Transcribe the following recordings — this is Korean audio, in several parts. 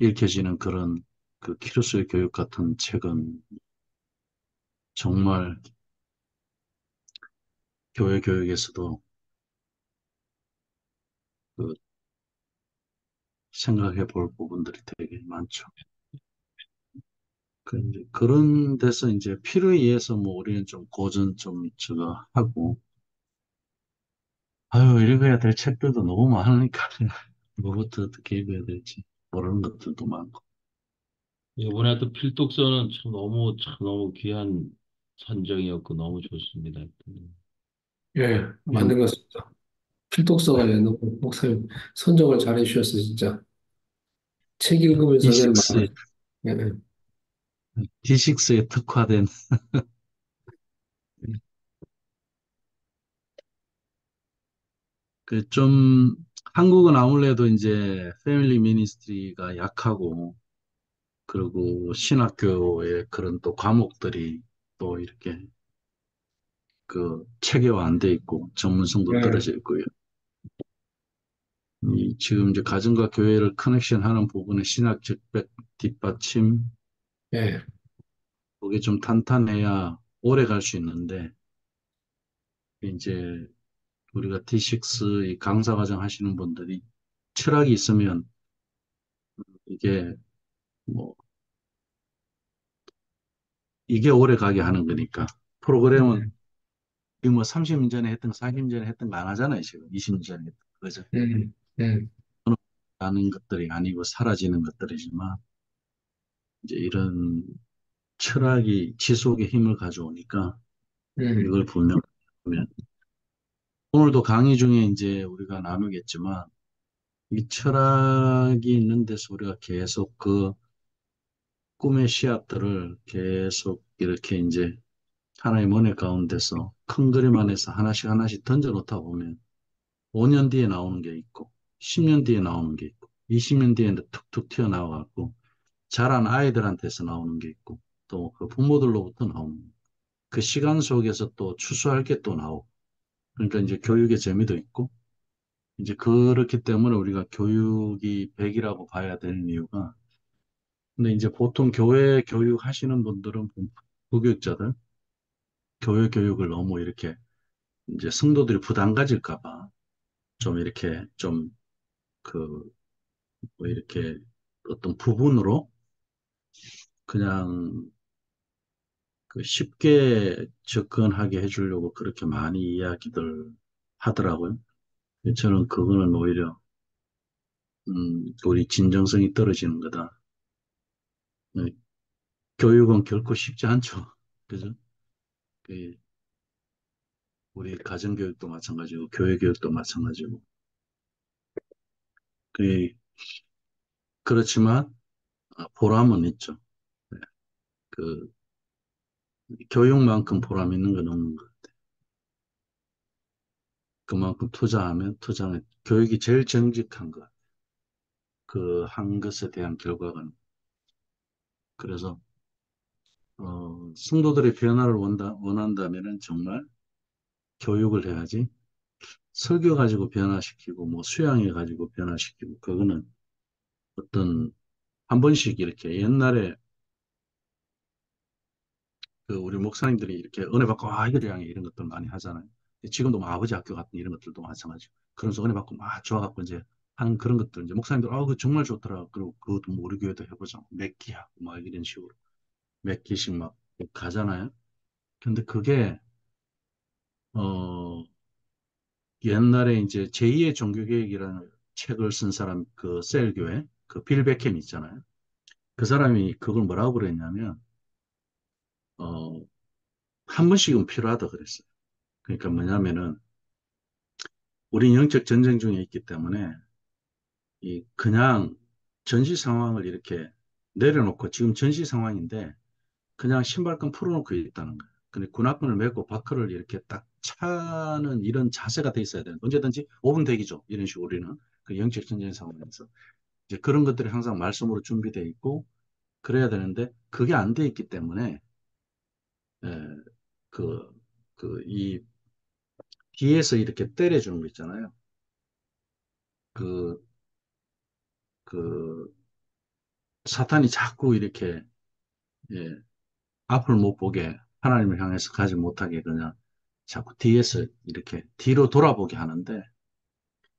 읽혀지는 그런 그 키루스의 교육 같은 책은 정말 교회 교육에서도 그 생각해 볼 부분들이 되게 많죠. 그 이제 그런 데서 이제 필요에 의해서 뭐 우리는 좀 고전 좀 저거 하고 아유 읽어야 될 책들도 너무 많으니까 뭐부터 어떻게 읽어야 될지 모르는 것들도 많고. 이번에 또 필독서는 참 너무 귀한 선정이었고 너무 좋습니다. 예, 음, 맞는 것 같습니다. 필독서가 너무 목사님 선정을 잘 해주셨어요, 진짜. 책 읽으면서는 막, D6에 예, 예. D6에 특화된 그 좀 한국은 아무래도 이제 패밀리 미니스트리가 약하고 그리고 신학교의 그런 또 과목들이 또 이렇게 그 체계화 안 돼 있고 전문성도 예, 떨어져 있고요. 이 지금 이제 가정과 교회를 커넥션하는 부분의 신학적 뒷받침 예, 그게 좀 탄탄해야 오래 갈 수 있는데 이제 우리가 D6 이 강사 과정 하시는 분들이 철학이 있으면 이게 뭐 이게 오래 가게 하는 거니까 프로그램은 음, 지금 뭐 30년 전에 했던 거 40년 전에 했던 거 안 하잖아요 지금 20년 전에 했던 거 그죠? 음, 음, 하는 것들이 아니고 사라지는 것들이지만 이제 이런 철학이 지속의 힘을 가져오니까 음, 이걸 분명히 하면 오늘도 강의 중에 이제 우리가 나누겠지만 이 철학이 있는 데서 우리가 계속 그 꿈의 씨앗들을 계속 이렇게 이제 하나의 mon의 가운데서 큰 그림 안에서 하나씩 하나씩 던져 놓다 보면 5년 뒤에 나오는 게 있고 10년 뒤에 나오는 게 있고 20년 뒤에 툭툭 튀어나와갖고 자란 아이들한테서 나오는 게 있고 또 그 부모들로부터 나오는 그 시간 속에서 또 추수할 게 또 나오고 그러니까 이제 교육의 재미도 있고 이제 그렇기 때문에 우리가 교육이 100이라고 봐야 되는 이유가 근데 이제 보통 교회 교육 하시는 분들은 부교육자들 교회 교육을 너무 이렇게 이제 성도들이 부담 가질까 봐 좀 이렇게 좀 그 뭐 이렇게 어떤 부분으로 그냥 그 쉽게 접근하게 해주려고 그렇게 많이 이야기들 하더라고요. 저는 그거는 오히려 우리 진정성이 떨어지는 거다. 네, 교육은 결코 쉽지 않죠. 그죠? 그 우리 가정교육도 마찬가지고 교회 교육도 마찬가지고 그 그렇지만 보람은 있죠. 네, 그 교육만큼 보람 있는 건 없는 것 같아요. 그만큼 투자하면 투자는 교육이 제일 정직한 것. 그 한 것에 대한 결과가 그래서 성도들의 변화를 원한다면은 정말 교육을 해야지 설교 가지고 변화시키고 뭐 수양해 가지고 변화시키고 그거는 어떤 한 번씩 이렇게 옛날에 그 우리 목사님들이 이렇게 은혜 받고 이거 양해 이런 것들 많이 하잖아요. 지금도 뭐 아버지 학교 같은 이런 것들도 마찬가지고 그러면서 은혜 받고 막 좋아갖고 이제 하는 그런 것들 이제 목사님들 그거 정말 좋더라. 그리고 그것도 뭐 우리 교회도 해보자. 몇 기하고 막 이런 식으로 몇 기씩 막 가잖아요. 근데 그게 어 옛날에 이제 제2의 종교개혁이라는 책을 쓴 사람 그 셀교회 그 빌 베켐 있잖아요. 그 사람이 그걸 뭐라고 그랬냐면 어 한 번씩은 필요하다 그랬어요. 그러니까 뭐냐면은 우린 영적 전쟁 중에 있기 때문에 이 그냥 전시 상황을 이렇게 내려놓고 지금 전시 상황인데 그냥 신발끈 풀어놓고 있다는 거예요. 근데 군화끈을 메고 바크를 이렇게 딱 차는 이런 자세가 돼 있어야 되는 언제든지 5분 대기죠. 이런 식으로 우리는 그 영적 전쟁 상황에서 이제 그런 것들이 항상 말씀으로 준비되어 있고 그래야 되는데 그게 안 돼 있기 때문에 에, 그, 이 뒤에서 이렇게 때려주는 거 있잖아요. 그 사탄이 자꾸 이렇게 예, 앞을 못 보게 하나님을 향해서 가지 못하게 그냥 자꾸 뒤에서 이렇게 뒤로 돌아보게 하는데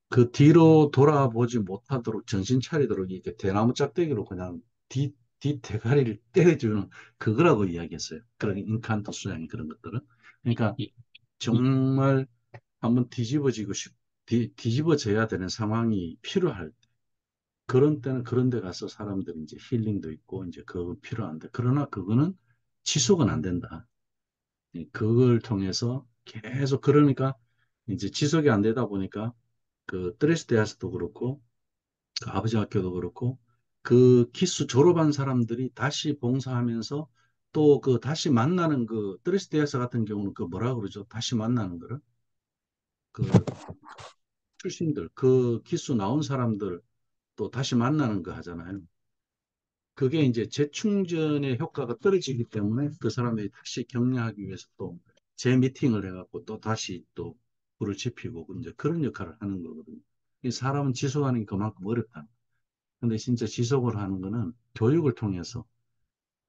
그 뒤로 돌아보지 못하도록 정신 차리도록 이렇게 대나무 짝대기로 그냥 뒤 대가리를 때려주는 그거라고 이야기했어요. 그런 인칸토 수양이 그런 것들은. 그러니까 이, 이, 정말 한번 뒤집어져야 되는 상황이 필요할 때, 그런 때는 그런 데 가서 사람들이 이제 힐링도 있고 이제 그거 필요한데, 그러나 그거는 지속은 안 된다. 그걸 통해서 계속, 그러니까 이제 지속이 안 되다 보니까 그 드레스데아스도 그렇고 그 아버지 학교도 그렇고 그 기수 졸업한 사람들이 다시 봉사하면서 또 그 다시 만나는 그 드레스데아스 같은 경우는 그 뭐라 그러죠? 다시 만나는 거를 그 출신들 그 기수 나온 사람들 또 다시 만나는 거 하잖아요. 그게 이제 재충전의 효과가 떨어지기 때문에 그 사람들이 다시 격려하기 위해서 또 재미팅을 해갖고 또 다시 또 불을 지피고 이제 그런 역할을 하는 거거든요. 이 사람은 지속하는 게 그만큼 어렵다. 근데 진짜 지속을 하는 거는 교육을 통해서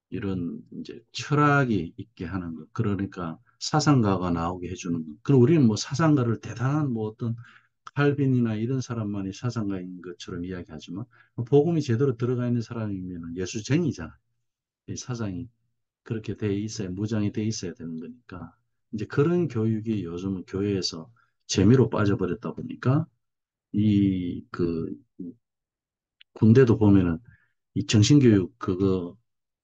이런 이제 철학이 있게 하는 것. 그러니까 사상가가 나오게 해주는 것. 그리고 우리는 뭐 사상가를 대단한 뭐 어떤 칼빈이나 이런 사람만이 사상가인 것처럼 이야기하지만 복음이 제대로 들어가 있는 사람이면 예수쟁이잖아. 이 사상이 그렇게 돼 있어야, 무장이 돼 있어야 되는 거니까. 이제 그런 교육이 요즘은 교회에서 재미로 빠져버렸다 보니까 이 그 군대도 보면은 이 정신교육 그거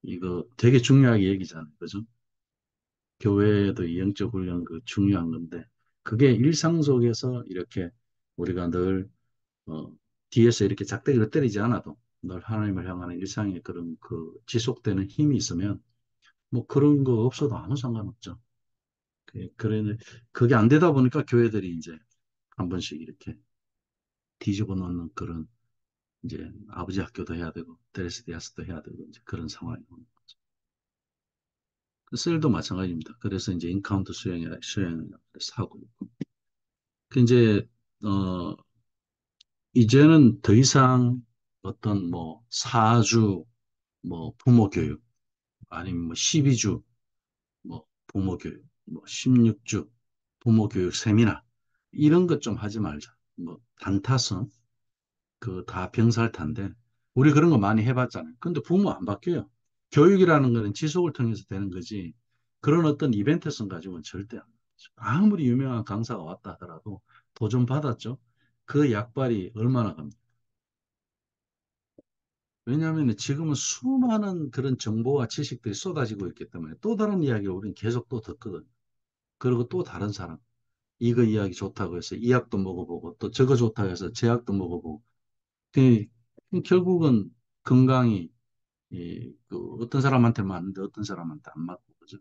이거 되게 중요하게 얘기잖아요. 그죠? 교회에도 이 영적 훈련 그 중요한 건데 그게 일상 속에서 이렇게 우리가 늘 어, 뒤에서 이렇게 작대기를 때리지 않아도 늘 하나님을 향하는 일상의 그런 그 지속되는 힘이 있으면 뭐 그런 거 없어도 아무 상관없죠. 그게 안 되다 보니까 교회들이 이제 한 번씩 이렇게 뒤집어 놓는 그런 이제 아버지 학교도 해야 되고 데레스데아스도 해야 되고 이제 그런 상황이 오는 거죠. 셀도 마찬가지입니다. 그래서 이제 인카운트 수행을 하고 있고. 그 이제 어 이제는 더 이상 어떤 뭐 사주 뭐 부모 교육 아니면 뭐 12주 뭐 부모 교육 뭐 16주 부모 교육 세미나 이런 것 좀 하지 말자. 뭐 단타성 그 다 병살타인데 우리 그런 거 많이 해봤잖아요. 근데 부모 안 바뀌어요. 교육이라는 거는 지속을 통해서 되는 거지 그런 어떤 이벤트성 가지고는 절대 안 바뀌죠. 아무리 유명한 강사가 왔다 하더라도 도전 받았죠. 그 약발이 얼마나 갑니까? 왜냐하면 지금은 수많은 그런 정보와 지식들이 쏟아지고 있기 때문에 또 다른 이야기를 우리는 계속 또 듣거든요. 그리고 또 다른 사람 이거 이야기 좋다고 해서 이 약도 먹어보고 또 저거 좋다고 해서 제 약도 먹어보고 그 결국은 건강이 그 어떤 사람한테 맞는데 어떤 사람한테 안 맞고 그죠?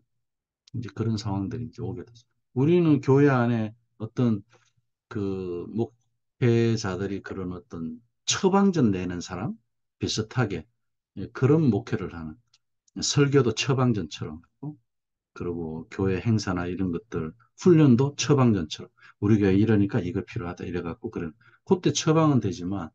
이제 그런 상황들이 이제 오게 되죠. 우리는 교회 안에 어떤 그 목회자들이 그런 어떤 처방전 내는 사람 비슷하게 그런 목회를 하는 설교도 처방전처럼 하고, 그리고 교회 행사나 이런 것들 훈련도 처방전처럼 우리 교회 이러니까 이거 필요하다 이래갖고 그런 그때 처방은 되지만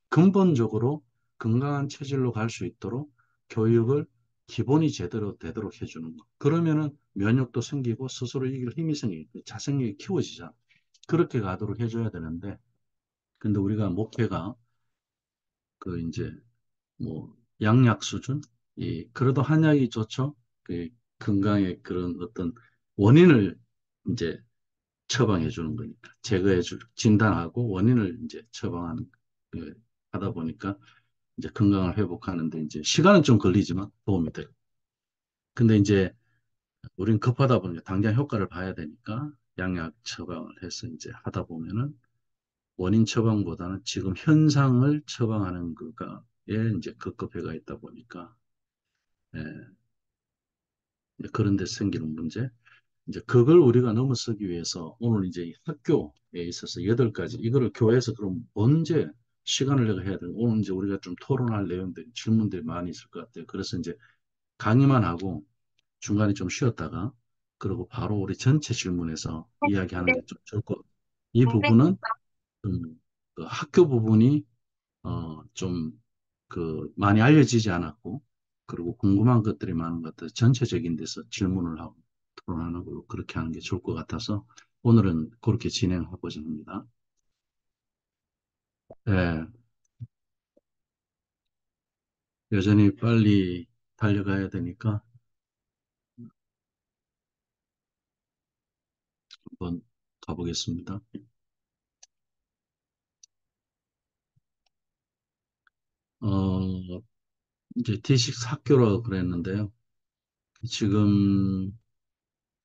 근본적으로 건강한 체질로 갈 수 있도록 교육을 기본이 제대로 되도록 해주는 거. 그러면은 면역도 생기고 스스로 이길 힘이 생기고 자생력이 키워지잖아. 그렇게 가도록 해줘야 되는데, 근데 우리가 목회가 그 이제 뭐 양약 수준, 그래도 한약이 좋죠. 그 건강의 그런 어떤 원인을 이제 처방해 주는 거니까 진단하고 원인을 이제 처방하는 그, 하다 보니까 이제 건강을 회복하는데 이제 시간은 좀 걸리지만 도움이 되고. 근데 이제 우린 급하다 보니까 당장 효과를 봐야 되니까 양약 처방을 해서 이제 하다 보면은 원인 처방보다는 지금 현상을 처방하는 거가에 이제 급급해가 있다 보니까 예, 이제 그런 데 생기는 문제. 이제 그걸 우리가 넘어서기 위해서 오늘 이제 이 학교에 있어서 8가지 이거를 교회에서 그럼 언제 시간을 내가 해야 되는 오늘 이제 우리가 좀 토론할 내용들 질문들이 많이 있을 것 같아요. 그래서 이제 강의만 하고 중간에 좀 쉬었다가 그리고 바로 우리 전체 질문에서 이야기하는 게 좀 좋을 것 같아요. 이 부분은 그 학교 부분이 좀 많이 알려지지 않았고, 그리고 궁금한 것들이 많은 것 같아서 전체적인 데서 질문을 하고 토론하는 걸로 그렇게 하는 게 좋을 것 같아서 오늘은 그렇게 진행하고자 합니다. 예, 여전히 빨리 달려가야 되니까 한번 가보겠습니다. 어, 이제 D6 학교라고 그랬는데요. 지금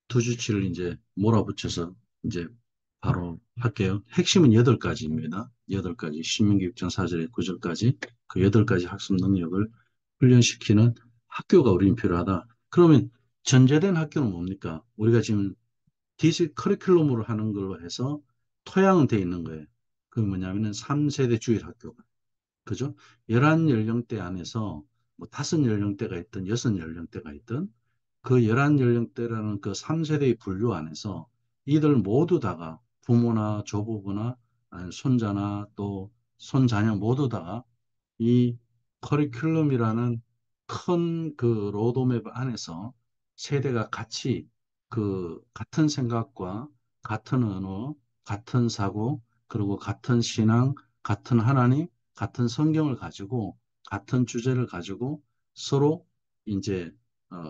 두 주치를 이제 몰아붙여서 이제 바로 할게요. 핵심은 8가지입니다. 8가지. 신민기 6장 4절에 9절까지 그 8가지 학습 능력을 훈련시키는 학교가 우리는 필요하다. 그러면 전제된 학교는 뭡니까? 우리가 지금 디지 커리큘럼으로 하는 걸로 해서 토양은 돼 있는 거예요. 그게 뭐냐면은 3세대 주일 학교가. 그죠? 11연령대 안에서 뭐 5연령대가 있든 6연령대가 있든 그 11연령대라는 그 3세대의 분류 안에서 이들 모두 다가 부모나 조부모나 아니 손자나 또 손자녀 모두 다가 이 커리큘럼이라는 큰 그 로드맵 안에서 세대가 같이 같은 생각과 같은 언어, 같은 사고, 그리고 같은 신앙, 같은 하나님, 같은 성경을 가지고 같은 주제를 가지고 서로 이제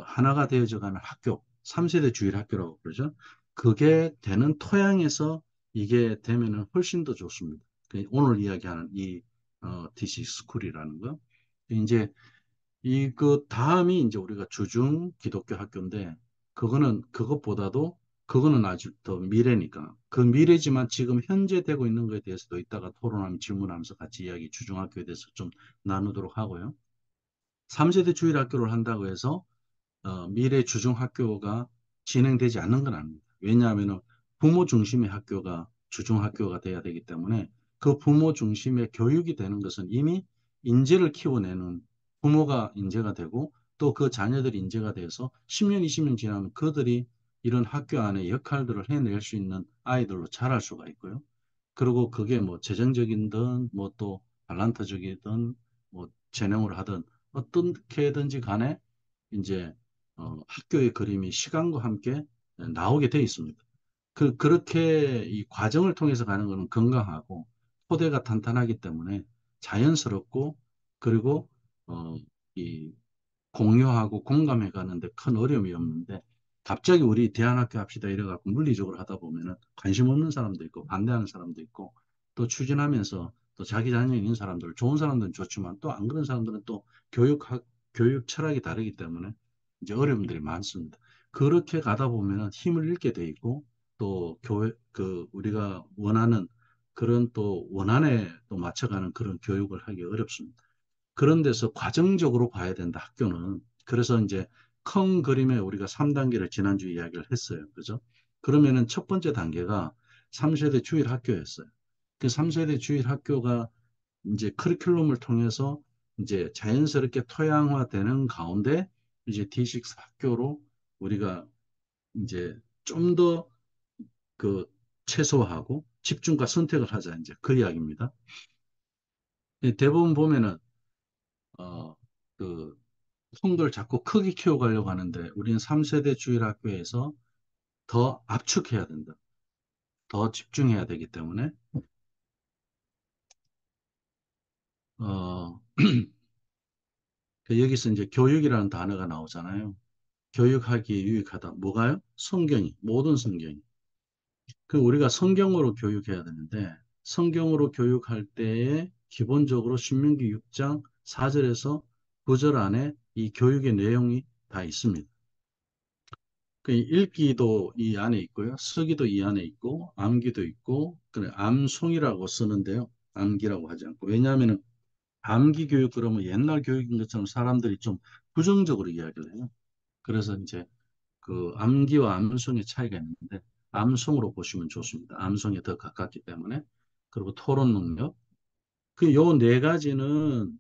하나가 되어져 가는 학교, 3세대 주일 학교라고 그러죠. 그게 되는 토양에서 이게 되면은 훨씬 더 좋습니다. 오늘 이야기하는 이 DC 스쿨이라는 거. 이제 그 다음이 이제 우리가 주중 기독교 학교인데 그것보다도 그거는 아직 더 미래니까 그 미래지만 지금 현재 되고 있는 거에 대해서도 이따가 토론하면 질문하면서 같이 이야기 주중학교에 대해서 좀 나누도록 하고요. 3세대 주일 학교를 한다고 해서 미래 주중학교가 진행되지 않는 건 아닙니다. 왜냐하면 부모 중심의 학교가 주중학교가 돼야 되기 때문에 그 부모 중심의 교육이 되는 것은 이미 인재를 키워내는 부모가 인재가 되고 또 그 자녀들이 인재가 돼서 10년, 20년 지나면 그들이 이런 학교 안에 역할들을 해낼 수 있는 아이들로 자랄 수가 있고요. 그리고 그게 뭐 재정적이든 뭐 또 달란트적이든 뭐 재능으로 하든 어떻게든지 간에 이제 학교의 그림이 시간과 함께 나오게 돼 있습니다. 그렇게 이 과정을 통해서 가는 것은 건강하고 토대가 탄탄하기 때문에 자연스럽고 그리고 어, 이 공유하고 공감해 가는데 큰 어려움이 없는데 갑자기 우리 대안학교 합시다 이래갖고 물리적으로 하다 보면은 관심 없는 사람도 있고 반대하는 사람도 있고 또 추진하면서 또 자기 자녀 있는 사람들 좋은 사람들은 좋지만 또 안 그런 사람들은 또 교육 철학이 다르기 때문에 이제 어려움들이 많습니다. 그렇게 가다 보면은 힘을 잃게 돼 있고 또 교회 우리가 원하는 그런 또 원안에 또 맞춰가는 그런 교육을 하기 어렵습니다. 그런 데서 과정적으로 봐야 된다, 학교는. 그래서 이제 큰 그림에 우리가 3단계를 지난주 이야기를 했어요. 그죠? 그러면은 첫 번째 단계가 3세대 주일 학교였어요. 그 3세대 주일 학교가 이제 커리큘럼을 통해서 이제 자연스럽게 토양화되는 가운데 이제 D6 학교로 우리가 이제 좀 더 그 최소화하고 집중과 선택을 하자 이제 그 이야기입니다. 대부분 보면은 어, 그 성도를 자꾸 크게 키워가려고 하는데 우리는 3세대 주일학교에서 더 압축해야 된다. 더 집중해야 되기 때문에 어, 여기서 이제 교육이라는 단어가 나오잖아요. 교육하기에 유익하다. 뭐가요? 성경이, 모든 성경이. 우리가 성경으로 교육해야 되는데 성경으로 교육할 때에 기본적으로 신명기 6장 4절에서 9절 안에 이 교육의 내용이 다 있습니다. 읽기도 이 안에 있고요. 쓰기도 이 안에 있고, 암기도 있고, 그래, 암송이라고 쓰는데요. 암기라고 하지 않고. 왜냐하면 암기 교육 그러면 옛날 교육인 것처럼 사람들이 좀 부정적으로 이야기를 해요. 그래서 이제 그 암기와 암송의 차이가 있는데, 암송으로 보시면 좋습니다. 암송에 더 가깝기 때문에. 그리고 토론 능력. 요 네 가지는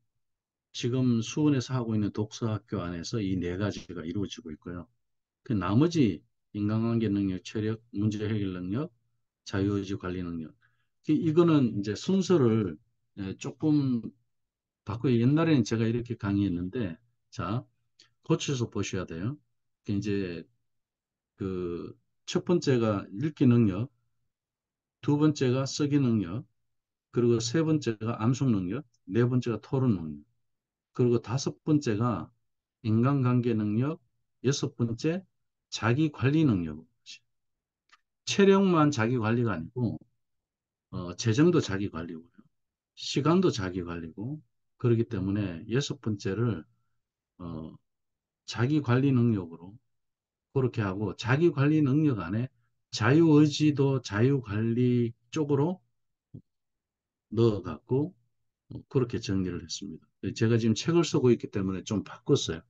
지금 수원에서 하고 있는 독서학교 안에서 이 네 가지가 이루어지고 있고요. 나머지 인간관계 능력, 체력, 문제 해결 능력, 자유의지 관리 능력. 이거는 이제 순서를 조금 바꿔 옛날에는 제가 이렇게 강의했는데, 자, 고쳐서 보셔야 돼요. 이제 그 첫 번째가 읽기 능력, 두 번째가 쓰기 능력, 그리고 세 번째가 암송 능력, 네 번째가 토론 능력, 그리고 다섯 번째가 인간관계 능력, 여섯 번째 자기 관리 능력. 체력만 자기 관리가 아니고 재정도 자기 관리고요. 시간도 자기 관리고 그렇기 때문에 여섯 번째를 어, 자기 관리 능력으로 그렇게 하고 자기 관리 능력 안에 자유의지도 자유 관리 쪽으로 넣어갖고 그렇게 정리를 했습니다. 제가 지금 책을 쓰고 있기 때문에 좀 바꿨어요.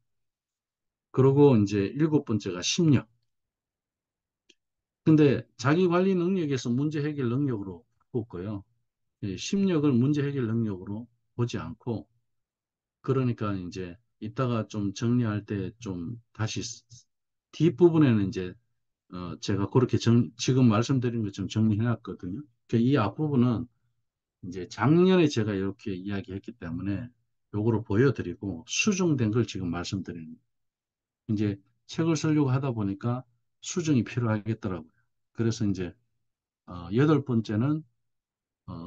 그리고 이제 일곱 번째가 심력. 근데 자기 관리 능력에서 문제 해결 능력으로 바꿨고요. 심력을 문제 해결 능력으로 보지 않고 그러니까 이제 이따가 좀 정리할 때 좀 다시 뒷부분에는 이제 제가 그렇게 지금 말씀드린 것처럼 정리해 놨거든요. 이 앞부분은 이제 작년에 제가 이렇게 이야기했기 때문에 요거를 보여드리고 수정된 걸 지금 말씀드리는 거예요. 이제 책을 쓰려고 하다 보니까 수정이 필요하겠더라고요. 그래서 이제 여덟 번째는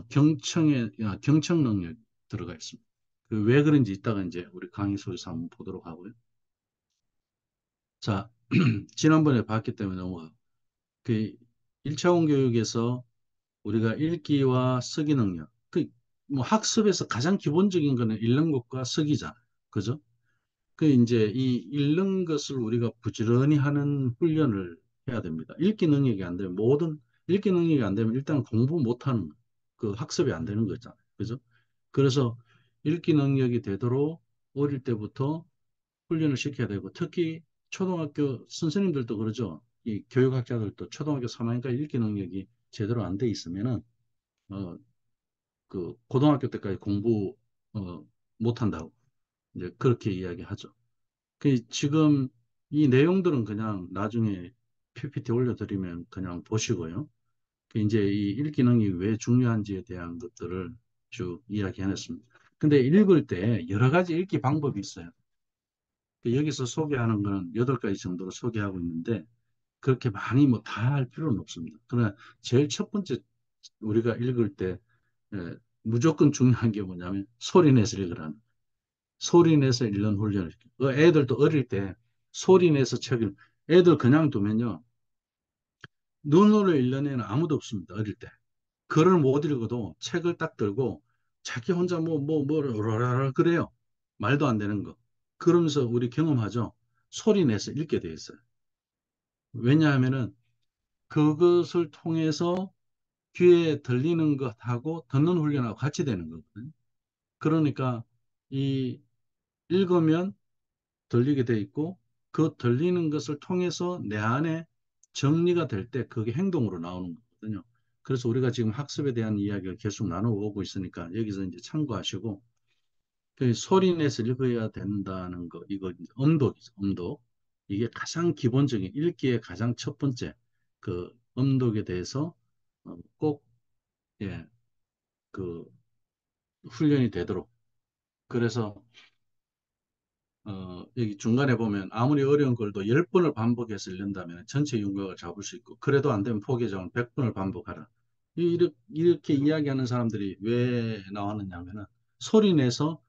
경청 능력 들어가 있습니다. 그 왜 그런지 이따가 이제 우리 강의 속에서 한번 보도록 하고요. 자, 지난번에 봤기 때문에 넘어가. 그 1차원 교육에서 우리가 읽기와 쓰기 능력, 뭐 학습에서 가장 기본적인 거는 읽는 것과 쓰기잖아요. 그죠? 이제 이 읽는 것을 우리가 부지런히 하는 훈련을 해야 됩니다. 읽기 능력이 안 되면 읽기 능력이 안 되면 일단 공부 못 하는 거, 그 학습이 안 되는 거잖아요. 그죠? 그래서 읽기 능력이 되도록 어릴 때부터 훈련을 시켜야 되고 특히 초등학교 선생님들도 그러죠. 이 교육학자들도 초등학교 3학년까지 읽기 능력이 제대로 안 돼 있으면은 어, 그 고등학교 때까지 공부 어, 못 한다고 이제 그렇게 이야기하죠. 지금 이 내용들은 그냥 나중에 PPT 올려드리면 그냥 보시고요. 이제 이 읽기 능력이 왜 중요한지에 대한 것들을 쭉 이야기해냈습니다. 근데 읽을 때 여러 가지 읽기 방법이 있어요. 여기서 소개하는 거는 8가지 정도로 소개하고 있는데 그렇게 많이 뭐 다 할 필요는 없습니다. 그러나 제일 첫 번째 우리가 읽을 때 무조건 중요한 게 뭐냐면 소리 내서 읽으라는 소리 내서 읽는 훈련을 시켜요. 애들도 어릴 때 소리 내서 책을 애들 그냥 두면요. 눈으로 읽는 애는 아무도 없습니다. 어릴 때. 글을 못 읽어도 책을 딱 들고 자기 혼자 라라라 그래요. 말도 안 되는 거. 그러면서 우리 경험하죠. 소리 내서 읽게 돼 있어요. 왜냐하면은 그것을 통해서 귀에 들리는 것하고 듣는 훈련하고 같이 되는 거거든요. 그러니까 이 읽으면 들리게 돼 있고 그 들리는 것을 통해서 내 안에 정리가 될 때 그게 행동으로 나오는 거거든요. 그래서 우리가 지금 학습에 대한 이야기를 계속 나눠오고 있으니까 여기서 이제 참고하시고 그 소리 내서 읽어야 된다는 거 이거 이제 음독이죠. 음독. 이게 가장 기본적인 읽기의 가장 첫 번째 그 음독에 대해서 꼭 예, 그 훈련이 되도록 그래서 여기 중간에 보면 아무리 어려운 글도 10번을 반복해서 읽는다면 전체 윤곽을 잡을 수 있고 그래도 안 되면 포기하자면 100번을 반복하라. 이렇게 이야기하는 사람들이 왜 나왔느냐면은 소리 내서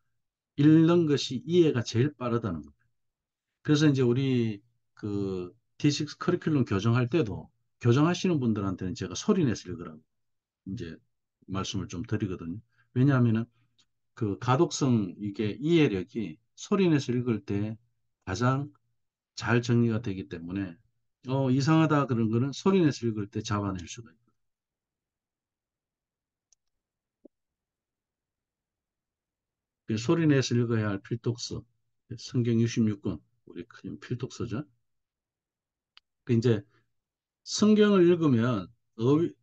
읽는 것이 이해가 제일 빠르다는 거예요. 그래서 이제 우리 그 D6 커리큘럼 교정할 때도 교정하시는 분들한테는 제가 소리 내서 읽으라고 이제 말씀을 좀 드리거든요. 왜냐하면은 그 가독성 이게 이해력이 소리 내서 읽을 때 가장 잘 정리가 되기 때문에 이상하다 그런 거는 소리 내서 읽을 때 잡아낼 수가 있고 소리 내서 읽어야 할 필독서 성경 66권 우리 큰 필독서죠. 이제 성경을 읽으면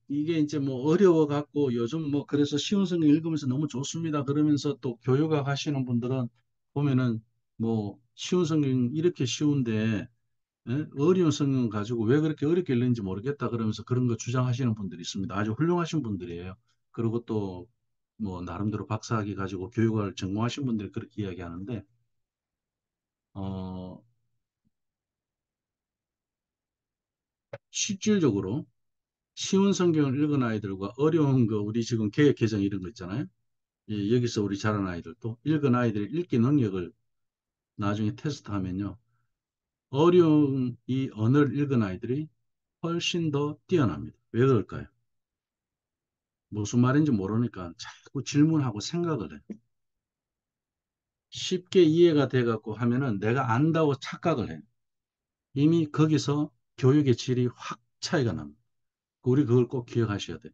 이게 이제 뭐 어려워 갖고 요즘 뭐 그래서 쉬운 성경 읽으면서 너무 좋습니다. 그러면서 또 교육학 하시는 분들은 보면은 뭐 쉬운 성경 이렇게 쉬운데 어려운 성경 가지고 왜 그렇게 어렵게 읽는지 모르겠다 그러면서 그런 거 주장하시는 분들이 있습니다. 아주 훌륭하신 분들이에요. 그리고 또 뭐 나름대로 박사학위 가지고 교육을 전공하신 분들이 그렇게 이야기하는데 어, 실질적으로 쉬운 성경을 읽은 아이들과 어려운 거 우리 지금 개역 개정 이런 거 있잖아요. 여기서 우리 자란 아이들도 읽은 아이들의 읽기 능력을 나중에 테스트하면요. 어려운 이 언어를 읽은 아이들이 훨씬 더 뛰어납니다. 왜 그럴까요? 무슨 말인지 모르니까 자꾸 질문하고 생각을 해요. 쉽게 이해가 돼갖고 하면은 내가 안다고 착각을 해요. 이미 거기서 교육의 질이 확 차이가 납니다. 우리 그걸 꼭 기억하셔야 돼요.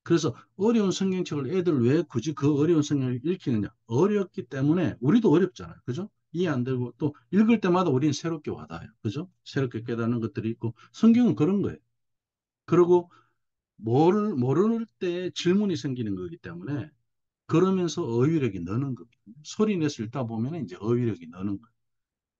그래서 어려운 성경책을 애들 왜 굳이 그 어려운 성경을 읽히느냐? 어렵기 때문에 우리도 어렵잖아요. 그죠? 이해 안 되고 또 읽을 때마다 우리는 새롭게 와닿아요. 그죠? 새롭게 깨닫는 것들이 있고 성경은 그런 거예요. 그리고 모를 때 질문이 생기는 거기 때문에 그러면서 어휘력이 느는 거거든요. 소리 내서 읽다 보면 이제 어휘력이 느는 거예요.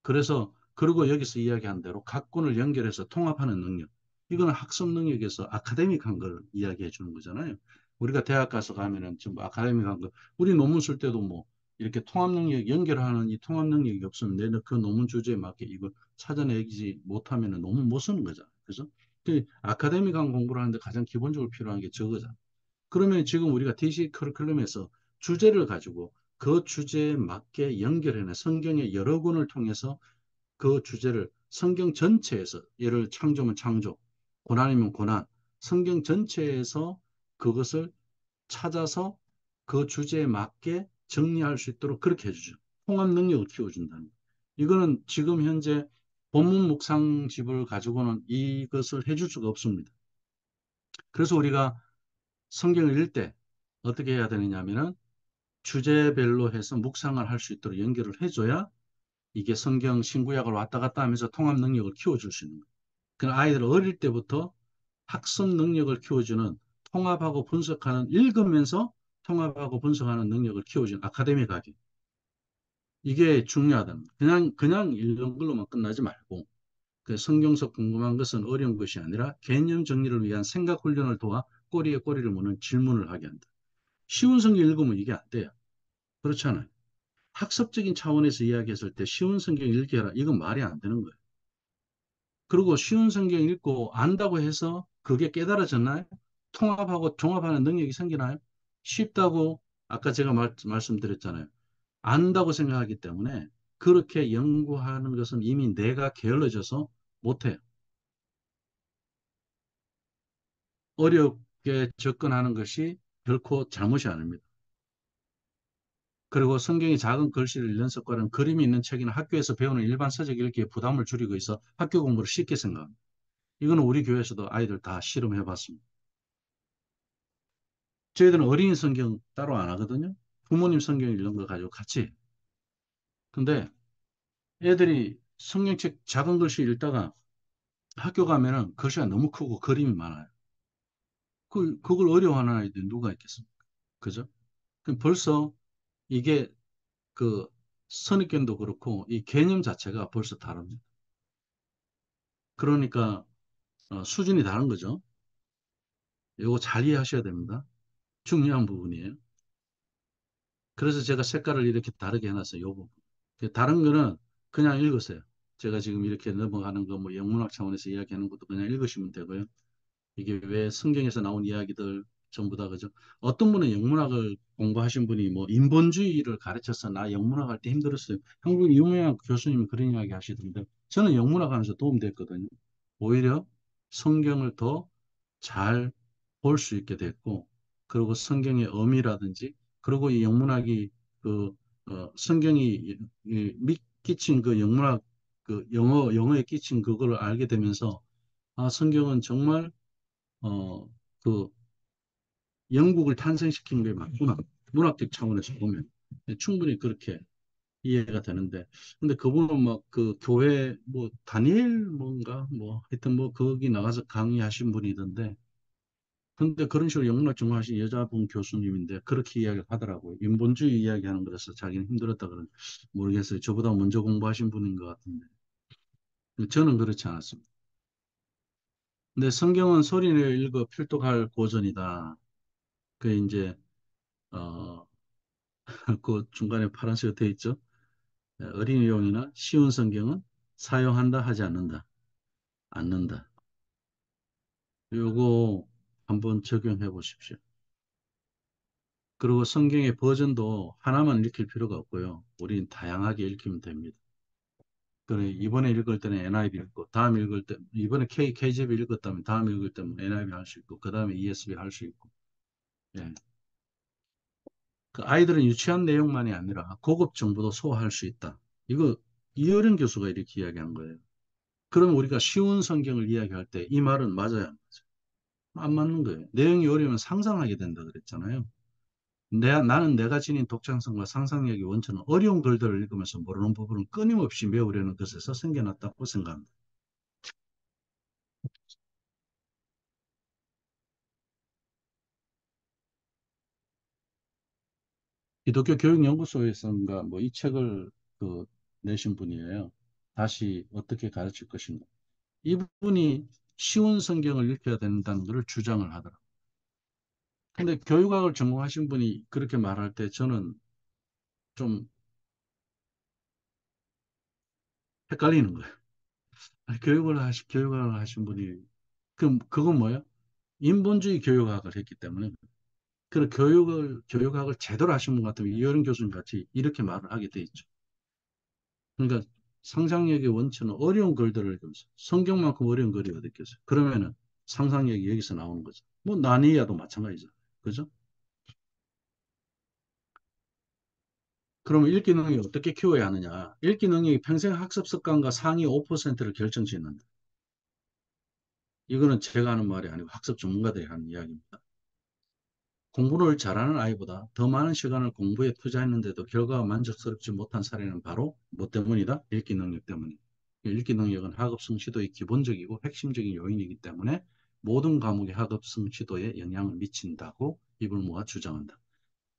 그래서 그리고 여기서 이야기한 대로 각군을 연결해서 통합하는 능력. 이거는 학습 능력에서 아카데믹한 걸 이야기해 주는 거잖아요. 우리가 대학 가서 가면은 전부 아카데믹한 거. 우리 논문 쓸 때도 뭐 이렇게 통합 능력 연결하는 이 통합 능력이 없으면 내는 그 논문 주제에 맞게 이걸 찾아내지 못하면은 논문 못 쓰는 거잖아요. 그래서 그 아카데믹한 공부를 하는데 가장 기본적으로 필요한 게 저거잖아요. 그러면 지금 우리가 DC 커리큘럼에서 주제를 가지고 그 주제에 맞게 연결해내 성경의 여러 권을 통해서 그 주제를 성경 전체에서 예를 창조면 창조, 고난이면 고난, 성경 전체에서 그것을 찾아서 그 주제에 맞게 정리할 수 있도록 그렇게 해주죠. 통합 능력을 키워준다는 거. 이거는 지금 현재 본문 묵상집을 가지고는 이것을 해줄 수가 없습니다. 그래서 우리가 성경을 읽을 때 어떻게 해야 되느냐면은 주제별로 해서 묵상을 할 수 있도록 연결을 해줘야 이게 성경 신구약을 왔다 갔다 하면서 통합 능력을 키워줄 수 있는 거예요. 그 아이들 어릴 때부터 학습 능력을 키워주는 통합하고 분석하는 읽으면서 통합하고 분석하는 능력을 키워주는 아카데미 가기. 이게 중요하다. 그냥 읽는 걸로만 끝나지 말고 그 성경서 궁금한 것은 어려운 것이 아니라 개념 정리를 위한 생각 훈련을 도와 꼬리에 꼬리를 무는 질문을 하게 한다. 쉬운 성경 읽으면 이게 안 돼요. 그렇잖아요. 학습적인 차원에서 이야기했을 때 쉬운 성경 읽기 해라. 이건 말이 안 되는 거예요. 그리고 쉬운 성경 읽고 안다고 해서 그게 깨달아졌나요? 통합하고 종합하는 능력이 생기나요? 쉽다고 아까 제가 말씀드렸잖아요. 안다고 생각하기 때문에 그렇게 연구하는 것은 이미 뇌가 게을러져서 못해요. 어렵게 접근하는 것이 결코 잘못이 아닙니다. 그리고 성경의 작은 글씨를 읽는 습관은 그림이 있는 책이나 학교에서 배우는 일반 서적 읽기에 부담을 줄이고 있어 학교 공부를 쉽게 생각합니다. 이거는 우리 교회에서도 아이들 다 실험해 봤습니다. 저희들은 어린이 성경 따로 안 하거든요. 부모님 성경 읽는 거 가지고 같이 해요. 근데 애들이 성경책 작은 글씨 읽다가 학교 가면은 글씨가 너무 크고 그림이 많아요. 그걸 어려워하는 아이들이 누가 있겠습니까? 그죠? 그럼 벌써 이게 그 선입견도 그렇고 이 개념 자체가 벌써 다릅니다. 그러니까 수준이 다른 거죠. 이거 잘 이해하셔야 됩니다. 중요한 부분이에요. 그래서 제가 색깔을 이렇게 다르게 해놨어요. 요 부분. 다른 거는 그냥 읽으세요. 제가 지금 이렇게 넘어가는 거 뭐 영문학 차원에서 이야기하는 것도 그냥 읽으시면 되고요. 이게 왜 성경에서 나온 이야기들 전부 다 그죠? 어떤 분은 영문학을 공부하신 분이 뭐 인본주의를 가르쳐서 나 영문학 할 때 힘들었어요. 한국 유명한 교수님이 그런 이야기 하시던데 저는 영문학 하면서 도움됐거든요. 오히려 성경을 더 잘 볼 수 있게 됐고, 그리고 성경의 의미라든지, 그리고 이 영문학이 그 성경이 끼친 그 영문학 그 영어에 끼친 그거를 알게 되면서 아 성경은 정말 어 그 영국을 탄생시킨 게 맞구나. 문학적 차원에서 보면 충분히 그렇게 이해가 되는데 근데 그분은 막 그 교회 뭐 다니엘 뭔가 뭐 하여튼 뭐 거기 나가서 강의하신 분이던데 근데 그런 식으로 영문학 전공하신 여자분 교수님인데 그렇게 이야기를 하더라고요. 인본주의 이야기하는 거라서 자기는 힘들었다 그런 모르겠어요. 저보다 먼저 공부하신 분인 것 같은데 저는 그렇지 않았습니다. 근데 성경은 소리내어 읽어 필독할 고전이다. 그 이제 어, 그 중간에 파란색으로 되어 있죠. 어린이용이나 쉬운 성경은 사용한다 하지 않는다. 않는다. 요거 한번 적용해 보십시오. 그리고 성경의 버전도 하나만 읽힐 필요가 없고요. 우린 다양하게 읽히면 됩니다. 그래, 이번에 읽을 때는 NIV 읽고, 다음 읽을 때, 이번에 KJV 읽었다면 다음 읽을 때는 NIV 할 수 있고, 그 다음에 ESV 할 수 있고. 예. 그 아이들은 유치한 내용만이 아니라 고급 정보도 소화할 수 있다. 이거 이효령 교수가 이렇게 이야기한 거예요. 그럼 우리가 쉬운 성경을 이야기할 때 이 말은 맞아요, 안 맞아요? 안 맞는 거예요. 내용이 어려우면 상상하게 된다 그랬잖아요. 나는 내가 지닌 독창성과 상상력의 원천은 어려운 글들을 읽으면서 모르는 부분을 끊임없이 메우려는 것에서 생겨났다고 생각합니다. 기독교 교육연구소에서인가 뭐 이 책을 그 내신 분이에요. 다시 어떻게 가르칠 것인가. 이분이 쉬운 성경을 읽혀야 된다는 것을 주장을 하더라고요. 근데 교육학을 전공하신 분이 그렇게 말할 때 저는 좀 헷갈리는 거예요. 아니, 교육을 하신 분이, 그건 뭐예요? 인본주의 교육학을 했기 때문에, 그 교육학을 제대로 하신 분 같으면 이효령 교수님 같이 이렇게 말을 하게 돼 있죠. 그러니까 상상력의 원천은 어려운 글들을 읽으면서 성경만큼 어려운 글이 어디 있겠어요. 그러면은 상상력이 여기서 나오는 거죠. 뭐 나니아도 마찬가지죠. 그죠? 그러면 읽기 능력이 어떻게 키워야 하느냐? 읽기 능력이 평생 학습 습관과 상위 5%를 결정짓는다. 이거는 제가 하는 말이 아니고 학습 전문가들이 하는 이야기입니다. 공부를 잘하는 아이보다 더 많은 시간을 공부에 투자했는데도 결과가 만족스럽지 못한 사례는 바로 뭐 때문이다? 읽기 능력 때문이다. 읽기 능력은 학업 성취도의 기본적이고 핵심적인 요인이기 때문에 모든 과목의 학업 성취도에 영향을 미친다고 이불모가 주장한다.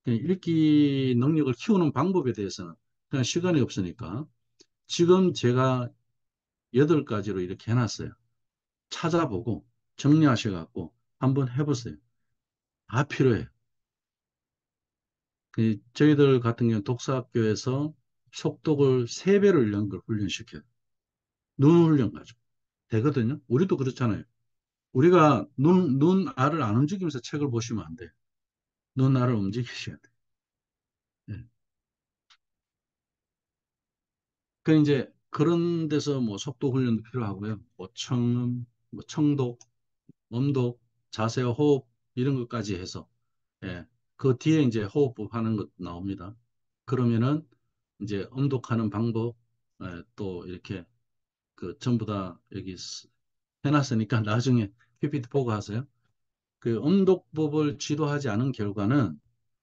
읽기 능력을 키우는 방법에 대해서는 그냥 시간이 없으니까 지금 제가 8가지로 이렇게 해놨어요. 찾아보고 정리하셔갖고 한번 해보세요. 다 필요해요. 저희들 같은 경우는 독서학교에서 속독을 3배로 이런 걸 훈련시켜요. 눈 훈련 가지고. 되거든요. 우리도 그렇잖아요. 우리가 알을 안 움직이면서 책을 보시면 안 돼요. 눈 알을 움직이셔야 돼요. 예. 그 이제 그런 데서 뭐 속독 훈련도 필요하고요. 뭐 뭐 청독, 음독, 자세와 호흡 이런 것까지 해서 예. 그 뒤에 이제 호흡법 하는 것 나옵니다. 그러면은 이제 음독하는 방법 또 이렇게 그 전부 다 여기 해놨으니까 나중에 PPT 보고 하세요. 그 음독법을 지도하지 않은 결과는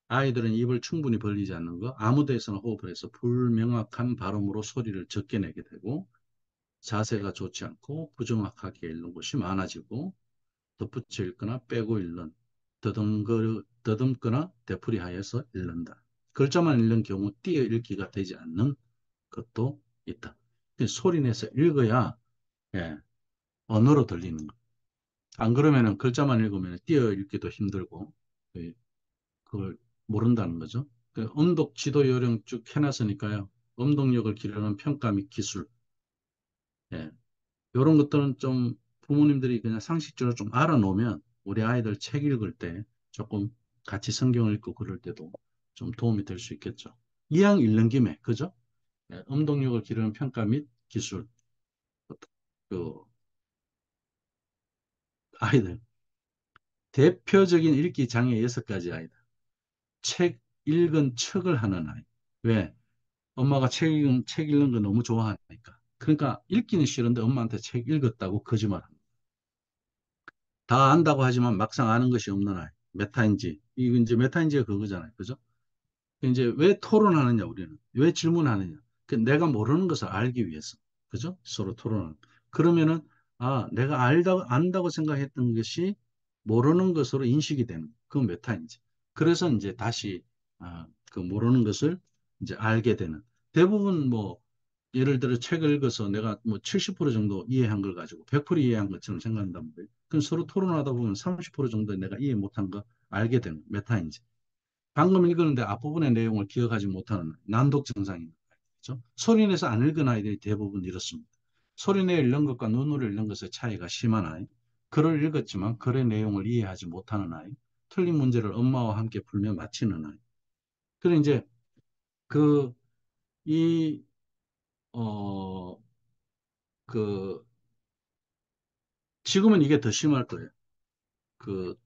아이들은 입을 충분히 벌리지 않는 거, 아무 데서나 호흡을 해서 불명확한 발음으로 소리를 적게 내게 되고 자세가 좋지 않고 부정확하게 읽는 것이 많아지고 덧붙여 읽거나 빼고 읽는 더듬거나 되풀이하여서 읽는다. 글자만 읽는 경우 띄어 읽기가 되지 않는 것도 있다. 소리 내서 읽어야 예, 언어로 들리는 거. 안 그러면은 글자만 읽으면 띄어 읽기도 힘들고 예, 그걸 모른다는 거죠. 음독 지도 요령 쭉 해놨으니까요. 음독력을 기르는 평가 및 기술. 예, 이런 것들은 좀 부모님들이 그냥 상식적으로 좀 알아놓으면 우리 아이들 책 읽을 때 조금 같이 성경을 읽고 그럴 때도 좀 도움이 될 수 있겠죠. 이왕 읽는 김에, 그죠? 예, 음독력을 기르는 평가 및 기술. 그 아이들 대표적인 읽기 장애 6가지 아이들. 책 읽은 척을 하는 아이. 왜? 엄마가 책 읽는 거 너무 좋아하니까. 그러니까 읽기는 싫은데 엄마한테 책 읽었다고 거짓말합니다. 다 안다고 하지만 막상 아는 것이 없는 아이. 메타인지. 이거 이제 메타인지가 그거잖아요. 그죠? 이제 왜 토론하느냐, 우리는. 왜 질문하느냐. 내가 모르는 것을 알기 위해서. 그죠? 서로 토론하는. 그러면은, 내가 안다고 생각했던 것이 모르는 것으로 인식이 되는. 그건 메타인지. 그래서 이제 다시, 그 모르는 것을 이제 알게 되는. 대부분 뭐, 예를 들어 책을 읽어서 내가 뭐 70% 정도 이해한 걸 가지고 100% 이해한 것처럼 생각한단 말이에요. 그럼 서로 토론하다 보면 30% 정도 내가 이해 못한 거 알게 되는 메타인지. 방금 읽었는데 앞부분의 내용을 기억하지 못하는 난독 증상입니다. 그렇죠? 소리내서 안 읽은 아이들이 대부분 이렇습니다. 소리내 읽는 것과 눈으로 읽는 것의 차이가 심한 아이, 글을 읽었지만 글의 내용을 이해하지 못하는 아이, 틀린 문제를 엄마와 함께 풀며 맞히는 아이. 그리고 이제 그, 이, 어, 그, 지금은 이게 더 심할 거예요. 그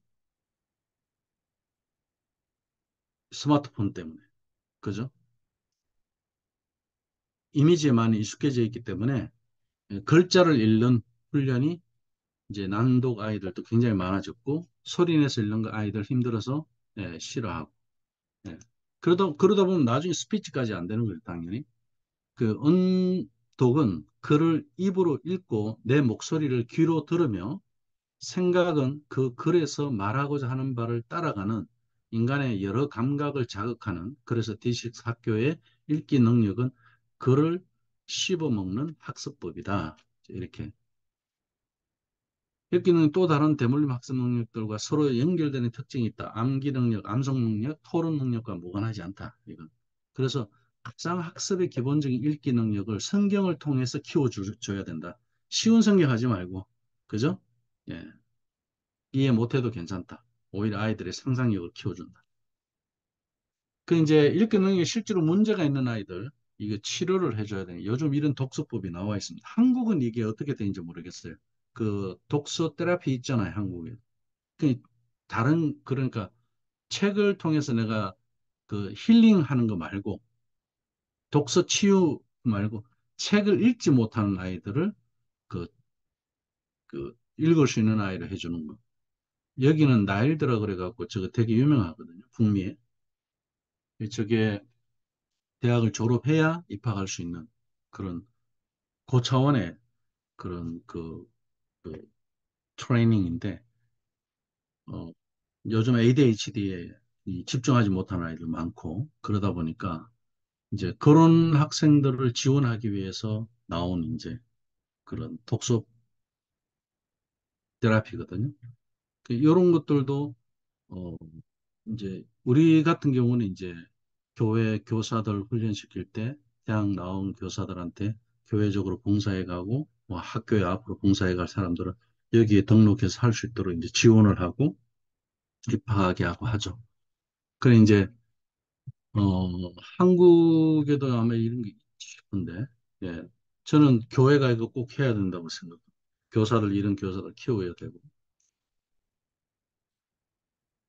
스마트폰 때문에. 그죠? 이미지에 많이 익숙해져 있기 때문에 글자를 읽는 훈련이 이제 난독 아이들도 굉장히 많아졌고 소리 내서 읽는 거 아이들 힘들어서 싫어하고 그러다 보면 나중에 스피치까지 안 되는 거예요, 당연히. 그 언독은 글을 입으로 읽고 내 목소리를 귀로 들으며 생각은 그 글에서 말하고자 하는 바를 따라가는 인간의 여러 감각을 자극하는 그래서 디식스 학교의 읽기 능력은 글을 씹어먹는 학습법이다. 이렇게 읽기는 또 다른 대물림 학습 능력들과 서로 연결되는 특징이 있다. 암기 능력, 암송 능력, 토론 능력과 무관하지 않다. 이건. 그래서 가장 학습의 기본적인 읽기 능력을 성경을 통해서 키워줘야 된다. 쉬운 성경 하지 말고, 그죠? 예. 이해 못해도 괜찮다. 오히려 아이들의 상상력을 키워준다. 그 이제 읽기 능력에 실제로 문제가 있는 아이들, 이거 치료를 해줘야 되는 요즘 이런 독서법이 나와 있습니다. 한국은 이게 어떻게 되는지 모르겠어요. 그 독서 테라피 있잖아요, 한국에. 그 다른 그러니까 책을 통해서 내가 그 힐링하는 거 말고 독서 치유 말고 책을 읽지 못하는 아이들을 그, 그 읽을 수 있는 아이를 해주는 거. 여기는 나일드라 그래갖고 저거 되게 유명하거든요. 북미에. 저게 대학을 졸업해야 입학할 수 있는 그런 고차원의 그런 그 트레이닝인데 어, 요즘 ADHD에 집중하지 못하는 아이들 많고 그러다 보니까 이제 그런 학생들을 지원하기 위해서 나온 이제 그런 독서 테라피거든요. 이런 것들도 어 이제 우리 같은 경우는 이제 교회 교사들 훈련시킬 때 대학 나온 교사들한테 교회적으로 봉사해 가고 뭐 학교에 앞으로 봉사해 갈 사람들은 여기에 등록해서 할 수 있도록 이제 지원을 하고 입학하게 하고 하죠. 그래 이제 어 한국에도 아마 이런 게 있지 싶은데 예 저는 교회가 이거 꼭 해야 된다고 생각합니다. 교사들 이런 교사들 키워야 되고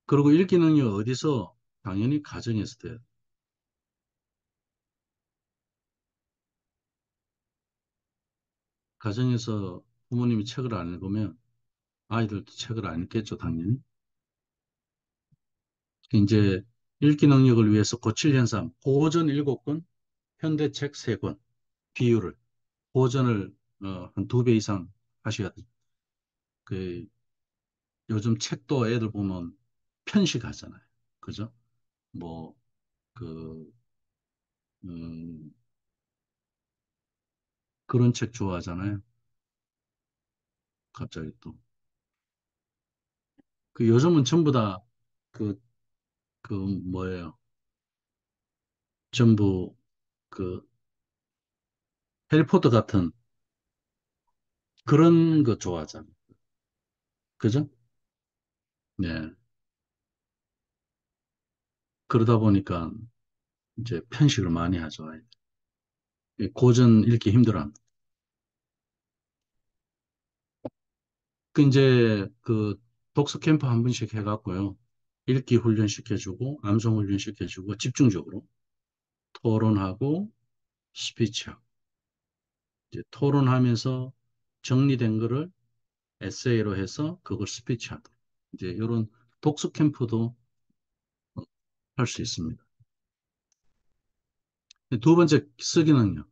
그리고 읽기 능력 어디서 당연히 가정에서 돼요. 가정에서 부모님이 책을 안 읽으면 아이들도 책을 안 읽겠죠, 당연히. 이제 읽기 능력을 위해서 고칠 현상, 고전 7권, 현대책 3권, 비율을, 고전을 한 2배 이상 하셔야 돼요. 그, 요즘 책도 애들 보면 편식하잖아요. 그죠? 뭐, 그, 음, 그런 책 좋아하잖아요. 갑자기 또. 그 요즘은 전부 다 그, 그 뭐예요? 전부 그 해리포터 같은 그런 거 좋아하잖아요. 그죠? 네. 그러다 보니까 이제 편식을 많이 하죠. 아이들. 고전 읽기 힘들어합니다. 그 이제 그 독서 캠프 한 번씩 해갖고요. 읽기 훈련 시켜주고, 암송 훈련 시켜주고, 집중적으로 토론하고, 스피치하고, 이제 토론하면서 정리된 거를 에세이로 해서 그걸 스피치하도록. 이제 이런 독서 캠프도 할 수 있습니다. 두 번째 쓰기는요.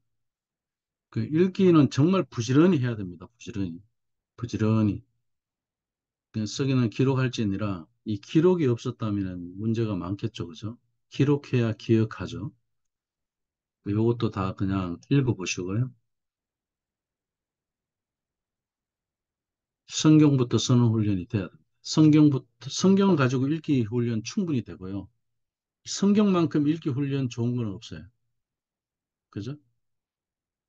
그 읽기는 정말 부지런히 해야 됩니다. 부지런히. 부지런히. 그냥 쓰기는 기록할지니라 이 기록이 없었다면 문제가 많겠죠. 그죠? 기록해야 기억하죠. 요것도 다 그냥 읽어보시고요. 성경부터 쓰는 훈련이 돼야 됩니다. 성경을 가지고 읽기 훈련 충분히 되고요. 성경만큼 읽기 훈련 좋은 건 없어요. 그죠?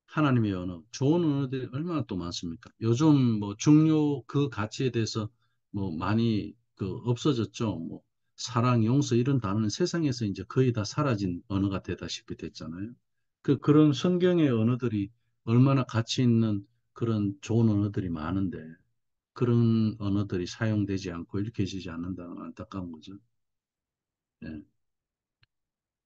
하나님의 언어, 좋은 언어들이 얼마나 또 많습니까? 요즘 뭐 중요 그 가치에 대해서 뭐 많이 그 없어졌죠. 뭐 사랑, 용서 이런 단어는 세상에서 이제 거의 다 사라진 언어가 되다시피 됐잖아요. 그런 성경의 언어들이 얼마나 가치 있는 그런 좋은 언어들이 많은데 그런 언어들이 사용되지 않고 읽혀지지 않는다는 건 안타까운 거죠. 예.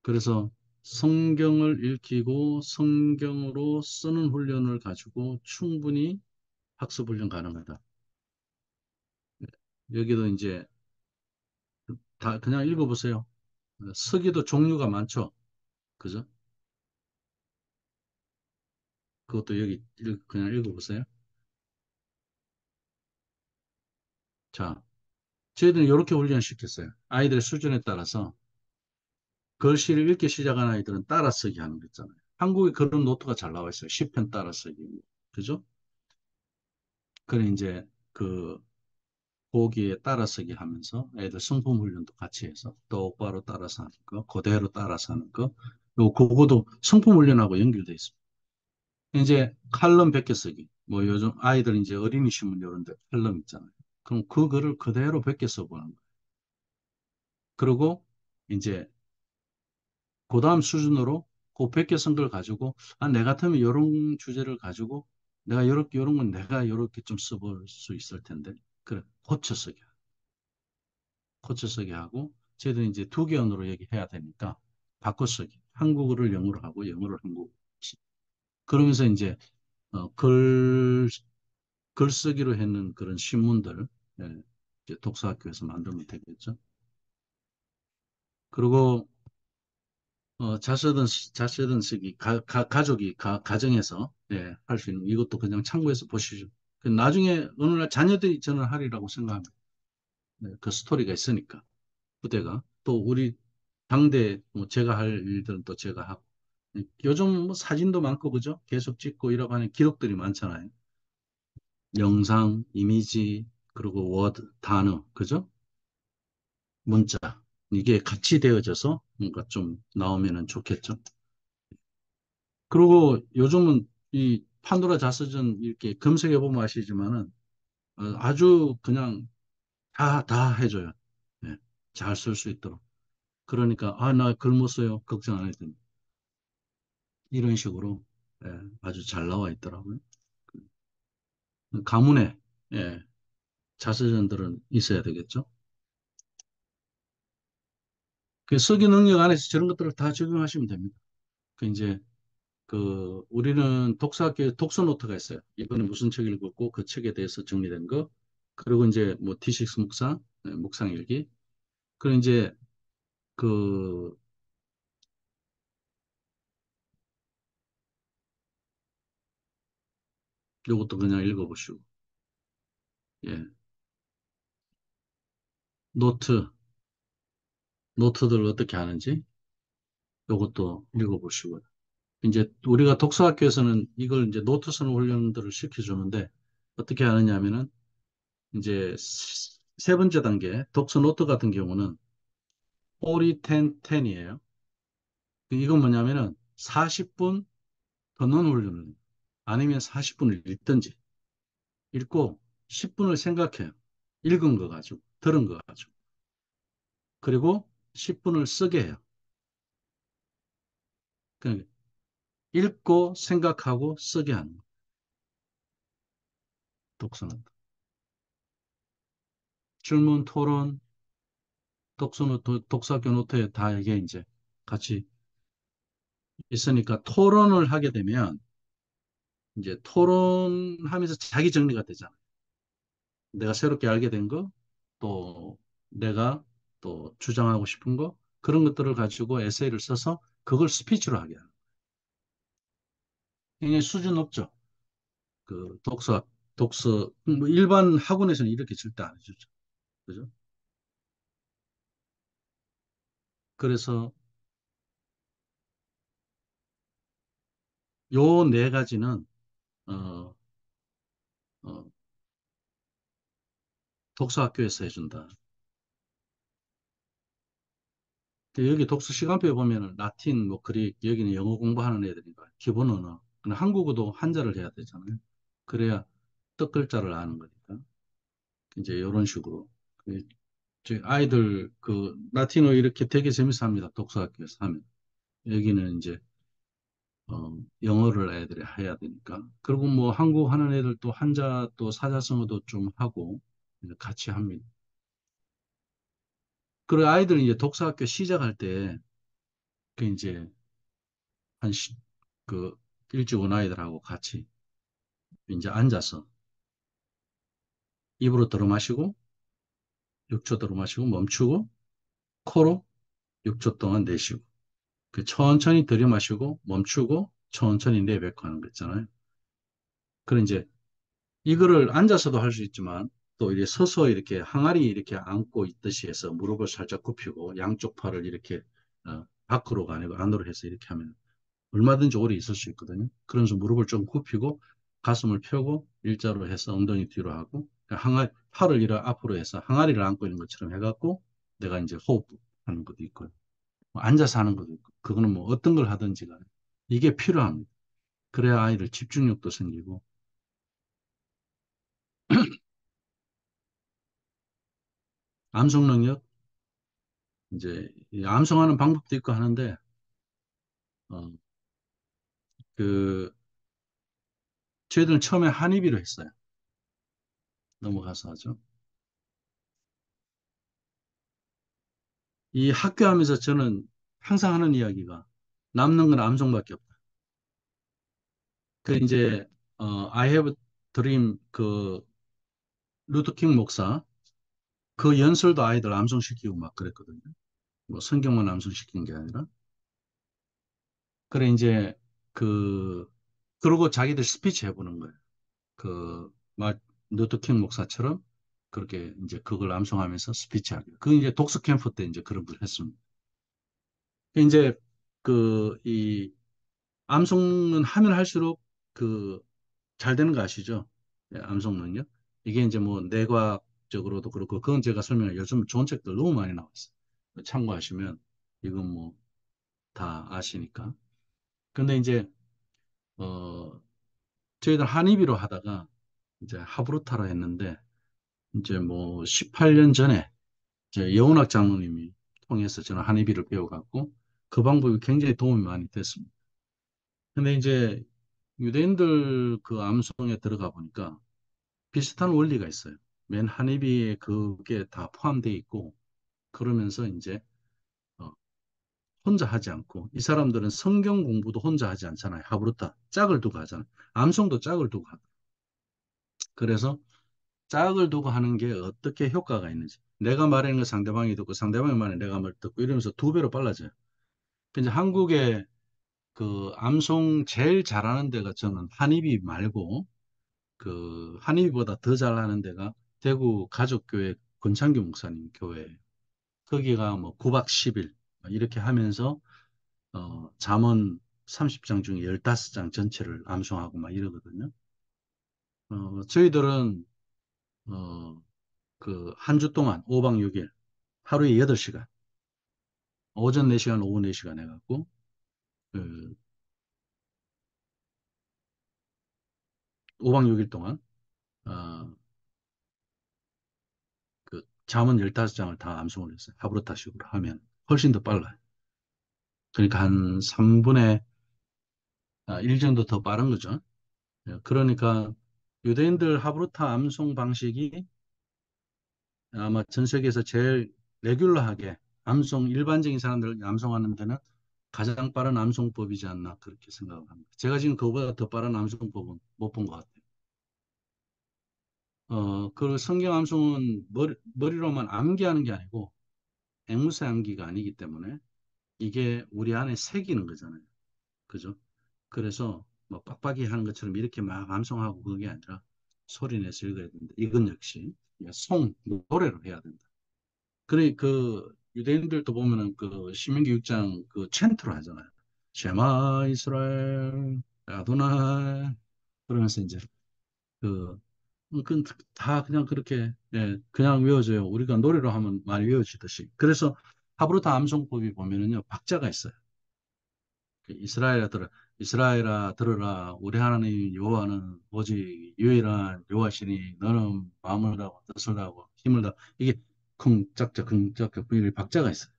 그래서 성경을 읽히고 성경으로 쓰는 훈련을 가지고 충분히 학습 훈련 가능하다. 여기도 이제 다 그냥 읽어보세요. 서기도 종류가 많죠. 그죠? 그것도 여기 그냥 읽어보세요. 자, 저희들은 이렇게 훈련시켰어요. 아이들의 수준에 따라서 글씨를 읽기 시작한 아이들은 따라쓰기 하는 거 있잖아요. 한국에 그런 노트가 잘 나와 있어요. 10편 따라쓰기. 그죠? 그래 이제 그 거기에 따라서기 하면서 애들 성품 훈련도 같이 해서 똑바로 따라서 하는 거, 그대로 따라서 하는 거, 요 그거도 성품 훈련하고 연결돼 있습니다. 이제 칼럼 베껴 쓰기. 뭐 요즘 아이들 이제 어린이 신문 이런 데 칼럼 있잖아요. 그럼 그거를 그대로 베껴 써보는 거예요. 그리고 이제 그 다음 수준으로 그 베껴 쓴 걸 가지고 아, 내 같으면 이런 주제를 가지고 내가 이렇게 이런 건 내가 이렇게 좀 써볼 수 있을 텐데 그래 고쳐 쓰기. 고쳐 쓰기 하고 저희들은 이제 두 개 언어로 얘기해야 되니까 바꿔 쓰기. 한국어를 영어로 하고 영어를 한국어로 쓰기. 그러면서 이제 글쓰기로 했는 그런 신문들 예, 이제 독서학교에서 만들면 되겠죠. 그리고 자쓰던 쓰기 가족이 가정에서 예, 할 수 있는 이것도 그냥 참고해서 보시죠. 나중에 어느 날 자녀들이 저는 하리라고 생각합니다. 네, 그 스토리가 있으니까. 부대가 또 우리 당대 뭐 제가 할 일들은 또 제가 하고 요즘 뭐 사진도 많고 그죠? 계속 찍고 이러고 하는 기록들이 많잖아요. 영상, 이미지, 그리고 워드, 단어, 그죠? 문자 이게 같이 되어져서 뭔가 좀 나오면은 좋겠죠. 그리고 요즘은 이 판도라 자서전 이렇게 검색해 보면 아시지만은 아주 그냥 다 해줘요. 예, 잘 쓸 수 있도록. 그러니까 아, 나 글 못 써요. 걱정 안 해도 됩니다. 이런 식으로 예, 아주 잘 나와 있더라고요. 가문에 예, 자서전들은 있어야 되겠죠. 그 서기 능력 안에서 저런 것들을 다 적용하시면 됩니다. 그 이제 그 우리는 독서학교에 독서 노트가 있어요. 이번에 무슨 책 읽었고 그 책에 대해서 정리된 거. 그리고 이제 뭐 D6 묵상, 묵상 일기. 그리고 이제 그 요것도 그냥 읽어보시고 예, 노트 노트들 어떻게 하는지 요것도 읽어보시고 이제 우리가 독서학교에서는 이걸 이제 노트 쓰는 훈련들을 시켜주는데 어떻게 하느냐 하면은 이제 세 번째 단계 독서 노트 같은 경우는 40, 10, 10이에요. 이건 뭐냐면은 40분 걷는 훈련을 해요. 아니면 40분을 읽든지 읽고 10분을 생각해요. 읽은 거 가지고 들은 거 가지고 그리고 10분을 쓰게 해요. 그러니까 읽고 생각하고 쓰게 하는 거. 독서는 질문, 토론, 독서 노트, 독서학교 노트에 다 이게 이제 같이 있으니까 토론을 하게 되면 이제 토론하면서 자기 정리가 되잖아. 내가 새롭게 알게 된 거, 또 내가 또 주장하고 싶은 거, 그런 것들을 가지고 에세이를 써서 그걸 스피치로 하게 하는. 굉장히 수준 높죠. 그 독서, 뭐 일반 학원에서는 이렇게 절대 안 해주죠. 그죠? 그래서 요 네 가지는, 어, 어, 독서학교에서 해준다. 여기 독서 시간표에 보면은 라틴, 뭐 그릭, 여기는 영어 공부하는 애들이니까 기본 언어. 근데 한국어도 한자를 해야 되잖아요. 그래야 뜻 글자를 아는 거니까. 이제 이런 식으로. 그 저희 아이들 그 라틴어 이렇게 되게 재밌어 합니다. 독서학교에서 하면. 여기는 이제 영어를 애들이 해야 되니까. 그리고 뭐 한국 하는 애들 또 한자 또 사자성어도 좀 하고 이제 같이 합니다. 그리고 아이들은 이제 독서학교 시작할 때 그 이제 한 그 일찍 온 아이들하고 같이 이제 앉아서 입으로 들어 마시고 6초 들어 마시고 멈추고 코로 6초 동안 내쉬고 그 천천히 들여 마시고 멈추고 천천히 내뱉고 하는 거 있잖아요. 그런 이제 이거를 앉아서도 할 수 있지만 또 이렇게 서서 이렇게 항아리 이렇게 안고 있듯이 해서 무릎을 살짝 굽히고 양쪽 팔을 이렇게 밖으로가 아니고 안으로 해서 이렇게 하면 얼마든지 오래 있을 수 있거든요. 그러면서 무릎을 좀 굽히고 가슴을 펴고 일자로 해서 엉덩이 뒤로 하고 팔을 이렇게 앞으로 해서 항아리를 안고 있는 것처럼 해갖고 내가 이제 호흡하는 것도 있고요. 뭐 앉아서 하는 것도 있고 그거는 뭐 어떤 걸 하든지 간에 이게 필요합니다. 그래야 아이들 집중력도 생기고 암송 능력 이제 이 암송하는 방법도 있고 하는데 어, 그 저희들은 처음에 한입이로 했어요. 넘어가서 하죠. 이 학교 하면서 저는 항상 하는 이야기가 남는 건 암송밖에 없다. 그 이제 I have a dream 그 루터킹 목사 그 연설도 아이들 암송시키고 막 그랬거든요. 뭐 성경만 암송시킨 게 아니라 그래 이제 그 그러고 자기들 스피치 해보는 거예요. 그 루터킹 목사처럼 그렇게 이제 그걸 암송하면서 스피치하기. 그 이제 독서 캠프 때 이제 그런 걸 했습니다. 이제 이 암송은 하면 할수록 그 잘 되는 거 아시죠? 예, 암송 능력. 이게 이제 뭐 뇌과학적으로도 그렇고 그건 제가 설명해 요즘 좋은 책들 너무 많이 나와 있어요. 참고하시면 이건 뭐 다 아시니까. 근데 이제 어 저희들 한의비로 하다가 이제 하브루타로 했는데 이제 뭐 18년 전에 제 여운학 장로님이 통해서 저는 한의비를 배워갖고 그 방법이 굉장히 도움이 많이 됐습니다. 근데 이제 유대인들 그 암송에 들어가 보니까 비슷한 원리가 있어요. 맨 한입이에 그게 다 포함되어 있고 그러면서 이제 어, 혼자 하지 않고 이 사람들은 성경 공부도 혼자 하지 않잖아요. 하브루타 짝을 두고 하잖아요. 암송도 짝을 두고 하고 그래서 짝을 두고 하는 게 어떻게 효과가 있는지 내가 말하는 거 상대방이 듣고 상대방이 말하는 내가 말 듣고 이러면서 두 배로 빨라져요. 이제 한국의 그 암송 제일 잘하는 데가 저는 한입이 말고 그 한의보다 더 잘하는 데가 대구 가족교회 권창규 목사님 교회 거기가 뭐 9박 10일 이렇게 하면서 잠언 30장 중에 15장 전체를 암송하고 막 이러거든요. 저희들은 그 한 주 동안 5박 6일 하루에 8시간 오전 4시간 오후 4시간 해갖고 그 5박 6일 동안 어, 그 잠언 15장을 다 암송을 했어요. 하브루타식으로 하면 훨씬 더 빨라요. 그러니까 한 3분의 1 정도 더 빠른 거죠. 예, 그러니까 유대인들 하브루타 암송 방식이 아마 전 세계에서 제일 레귤러하게 암송 일반적인 사람들 암송하는 데는 가장 빠른 암송법이지 않나 그렇게 생각을 합니다. 제가 지금 그거보다 더 빠른 암송법은 못 본 것 같아요. 그 성경 암송은 머리로만 암기하는 게 아니고 앵무새 암기가 아니기 때문에 이게 우리 안에 새기는 거잖아요. 그죠? 그래서 뭐 빡빡이 하는 것처럼 이렇게 막 암송하고 그게 아니라 소리 내서 읽어야 된다. 이건 역시 노래로 해야 된다. 그래, 그 유대인들도 보면은 그 신명기 6장 그 챈트로 하잖아요. 쉐마 이스라엘 아도나이 그러면서 이제 그 다 그냥 그렇게 예, 그냥 외워져요. 우리가 노래로 하면 많이 외워지듯이. 그래서 하브루타 암송법이 보면은요, 박자가 있어요. 이스라엘아 들으라 우리 하나님 여호와는 오직 유일한 여호와시니 너는 마음을 다하고 뜻을 다하고 힘을 다하고 이게 쿵짝짝 쿵짝짝 이 박자가 있어요.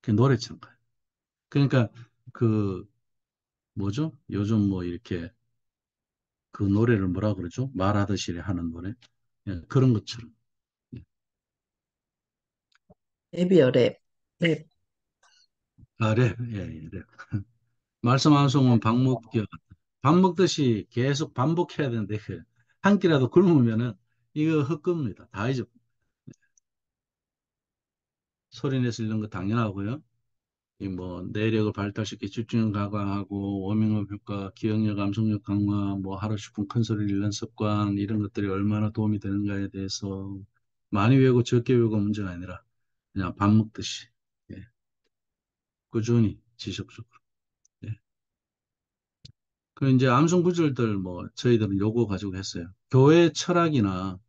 그게 노래처럼 가요. 그러니까 그 뭐죠? 요즘 뭐 이렇게 그 노래를 뭐라 그러죠? 말하듯이 하는 노래. 예, 그런 것처럼. 예. 랩이요, 랩. 랩. 아, 랩. 예, 예, 랩. 말씀 안 송은 밥 먹듯이 계속 반복해야 되는데 한 끼라도 굶으면은 이거 헛겁니다. 다 잊어. 소리 내서 읽는 거 당연하고요. 이 뭐 내력을 발달시키 집중력 강화하고 워밍업 효과, 기억력, 감성력 강화, 뭐 하루 10분 큰 소리를 읽는 습관 이런 것들이 얼마나 도움이 되는가에 대해서 많이 외우고 적게 외우고 문제가 아니라 그냥 밥 먹듯이 예, 꾸준히 지속적으로. 예. 그 이제 암송 구절들 뭐 저희들은 요거 가지고 했어요. 교회 철학이나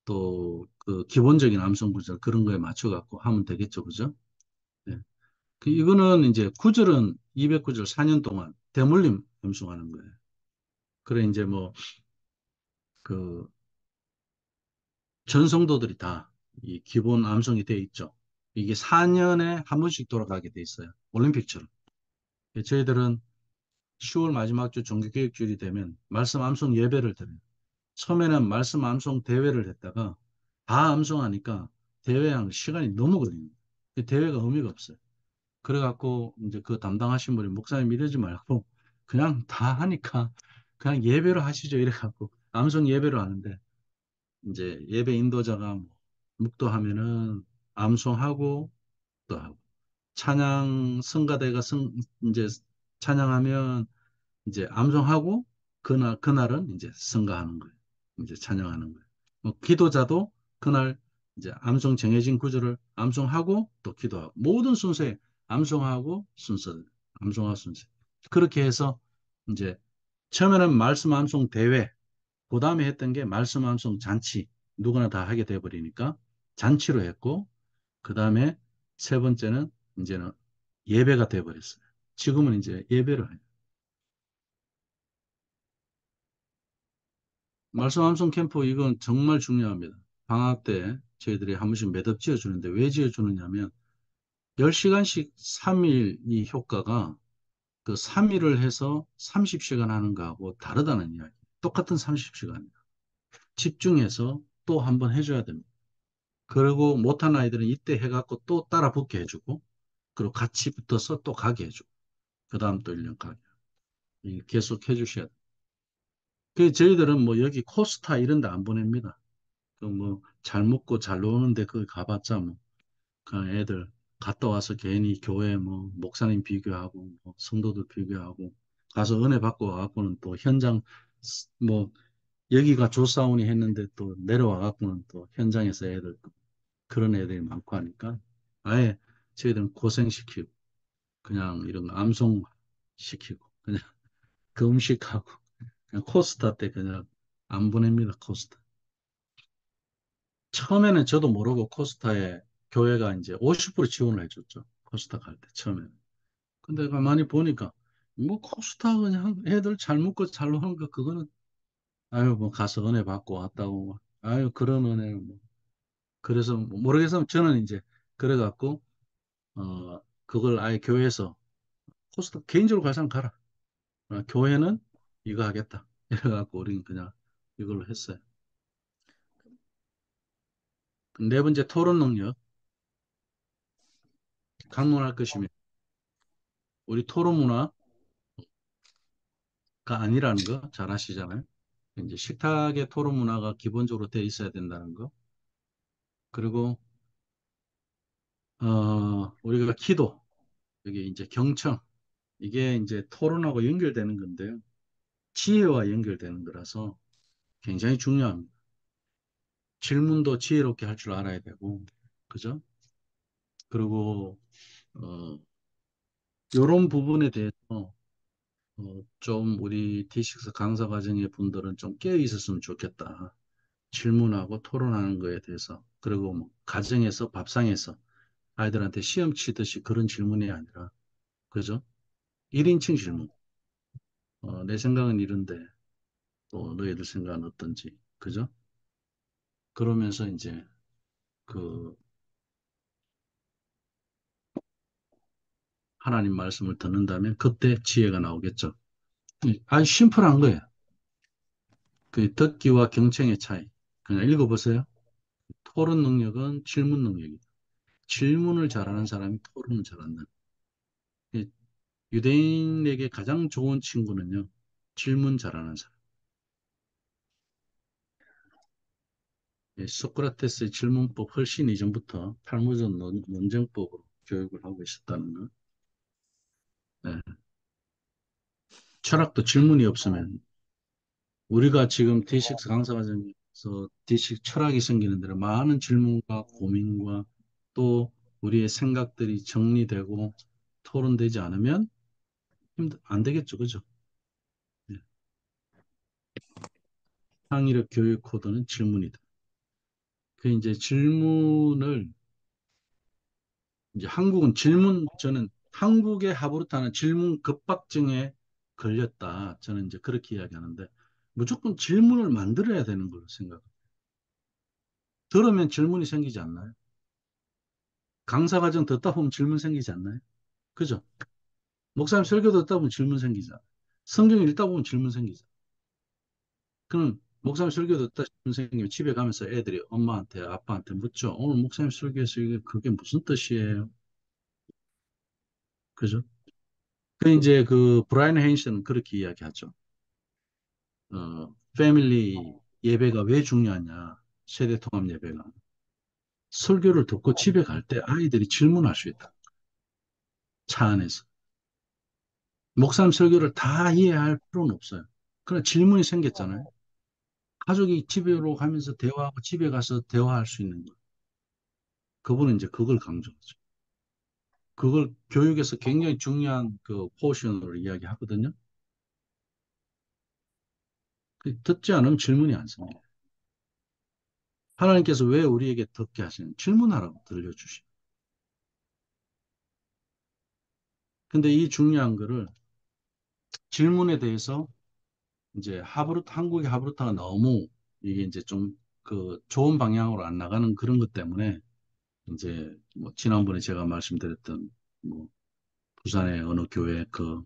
또 그 기본적인 암송 구절 그런 거에 맞춰 갖고 하면 되겠죠, 그죠? 예. 그 이거는 이제 구절은 200구절 4년 동안 대물림 암송하는 거예요. 그래 이제 뭐 그 전성도들이 다 이 기본 암송이 돼 있죠. 이게 4년에 한 번씩 돌아가게 돼 있어요. 올림픽처럼. 예, 저희들은 10월 마지막 주 종교개혁주일이 되면 말씀 암송 예배를 드려요. 처음에는 말씀 암송 대회를 했다가 다 암송하니까 대회하는 시간이 너무 걸립니다. 대회가 의미가 없어요. 그래갖고 이제 그 담당하신 분이 목사님 이러지 말고 그냥 다 하니까 그냥 예배로 하시죠. 이래갖고 암송 예배로 하는데 이제 예배 인도자가 뭐 묵도하면은 암송하고 또 하고 찬양 성가대가 이제 찬양하면 이제 암송하고 그날은 이제 성가하는 거예요. 이제 찬양하는 거예요. 뭐 기도자도 그날 이제 암송 정해진 구절을 암송하고 또 기도하고 모든 순서에 암송하고 순서, 암송하고 순서. 그렇게 해서 이제 처음에는 말씀 암송 대회, 그 다음에 했던 게 말씀 암송 잔치, 누구나 다 하게 돼 버리니까 잔치로 했고, 그 다음에 세 번째는 이제는 예배가 돼 버렸어요. 지금은 이제 예배를 해요. 말씀 암송 캠프 이건 정말 중요합니다. 방학 때 저희들이 한 번씩 매듭 지어주는데 왜 지어주느냐면 10시간씩 3일 이 효과가 그 3일을 해서 30시간 하는 거하고 다르다는 이야기. 똑같은 30시간. 집중해서 또 한 번 해줘야 됩니다. 그리고 못한 아이들은 이때 해갖고 또 따라 붙게 해주고 그리고 같이 붙어서 또 가게 해주고 그 다음 또 1년 가게. 계속 해주셔야 돼요. 그 저희들은 뭐 여기 코스타 이런 데 안 보냅니다. 그 뭐 잘 먹고 잘 노는데 거기 가봤자 뭐 그냥 애들 갔다 와서 괜히 교회 뭐 목사님 비교하고 뭐 성도들 비교하고 가서 은혜 받고 와갖고는 또 현장 뭐 여기가 조사원이 했는데 또 내려와 갖고는 또 현장에서 애들 그런 애들이 많고 하니까 아예 저희들은 고생시키고 그냥 이런 거 암송 시키고 그냥 금식하고 그냥 코스타 때 그냥 안 보냅니다. 코스타. 처음에는 저도 모르고 코스타에 교회가 이제 50% 지원을 해줬죠. 코스타 갈 때 처음에는. 근데 가만히 보니까 뭐 코스타 그냥 애들 잘 먹고 잘 노는 거 그거는 아유 뭐 가서 은혜 받고 왔다고 아유 그런 은혜 뭐 그래서 뭐 모르겠으면 저는 이제 그래갖고 그걸 아예 교회에서 코스타 개인적으로 갈 사람 가라. 교회는 이거 하겠다. 이래갖고 우리는 그냥 이걸로 했어요. 네 번째 토론 능력 강론할 것이면 우리 토론 문화가 아니라는 거 잘 아시잖아요. 이제 식탁의 토론 문화가 기본적으로 돼 있어야 된다는 거. 그리고 우리가 기도 여기 이제 경청 이게 이제 토론하고 연결되는 건데요. 지혜와 연결되는 거라서 굉장히 중요합니다. 질문도 지혜롭게 할 줄 알아야 되고, 그죠? 그리고 이런 부분에 대해서 좀 우리 D6 강사 과정의 분들은 좀 깨어 있었으면 좋겠다. 질문하고 토론하는 거에 대해서. 그리고 뭐 가정에서 밥상에서 아이들한테 시험 치듯이 그런 질문이 아니라, 그죠? 1인칭 질문. 내 생각은 이런데, 또 너희들 생각은 어떤지, 그죠? 그러면서 이제 그 하나님 말씀을 듣는다면 그때 지혜가 나오겠죠. 아주 심플한 거예요. 그 듣기와 경청의 차이. 그냥 읽어보세요. 토론 능력은 질문 능력이다. 질문을 잘하는 사람이 토론을 잘한다. 이 유대인에게 가장 좋은 친구는요, 질문 잘하는 사람. 소크라테스의 질문법 훨씬 이전부터 탈무전 논쟁법으로 교육을 하고 있었다는 거. 네. 철학도 질문이 없으면 우리가 지금 D6 강사 과정에서 D6 철학이 생기는 데는 많은 질문과 고민과 또 우리의 생각들이 정리되고 토론되지 않으면 안 되겠죠. 그죠? 네. 창의력 교육 코드는 질문이다. 그 이제 질문을 이제 한국은 저는 한국의 하브르타는 질문 급박증에 걸렸다. 저는 이제 그렇게 이야기하는데 무조건 질문을 만들어야 되는 걸로 생각해요. 들으면 질문이 생기지 않나요? 강사 과정 듣다 보면 질문 생기지 않나요? 그죠? 목사님 설교 듣다 보면 질문 생기잖아. 성경 읽다 보면 질문 생기잖아. 그럼 목사님 설교 듣다 질문 생기면 집에 가면서 애들이 엄마한테 아빠한테 묻죠. 오늘 목사님 설교에서 이게 그게 무슨 뜻이에요? 그죠? 그 이제 그 브라이언 헤인스는 그렇게 이야기하죠. 패밀리 예배가 왜 중요하냐? 세대 통합 예배가. 설교를 듣고 집에 갈 때 아이들이 질문할 수 있다. 차 안에서. 목사님 설교를 다 이해할 필요는 없어요. 그러나 질문이 생겼잖아요. 가족이 집으로 가면서 대화하고 집에 가서 대화할 수 있는 거. 그분은 이제 그걸 강조하죠. 그걸 교육에서 굉장히 중요한 그 포션으로 이야기하거든요. 듣지 않으면 질문이 안 생겨요. 하나님께서 왜 우리에게 듣게 하시는 질문하라고 들려주시고. 근데 이 중요한 거를 질문에 대해서 이제 한국의 하브르타가 너무 이게 이제 좀 그 좋은 방향으로 안 나가는 그런 것 때문에 이제 뭐 지난번에 제가 말씀드렸던 뭐 부산의 어느 교회 그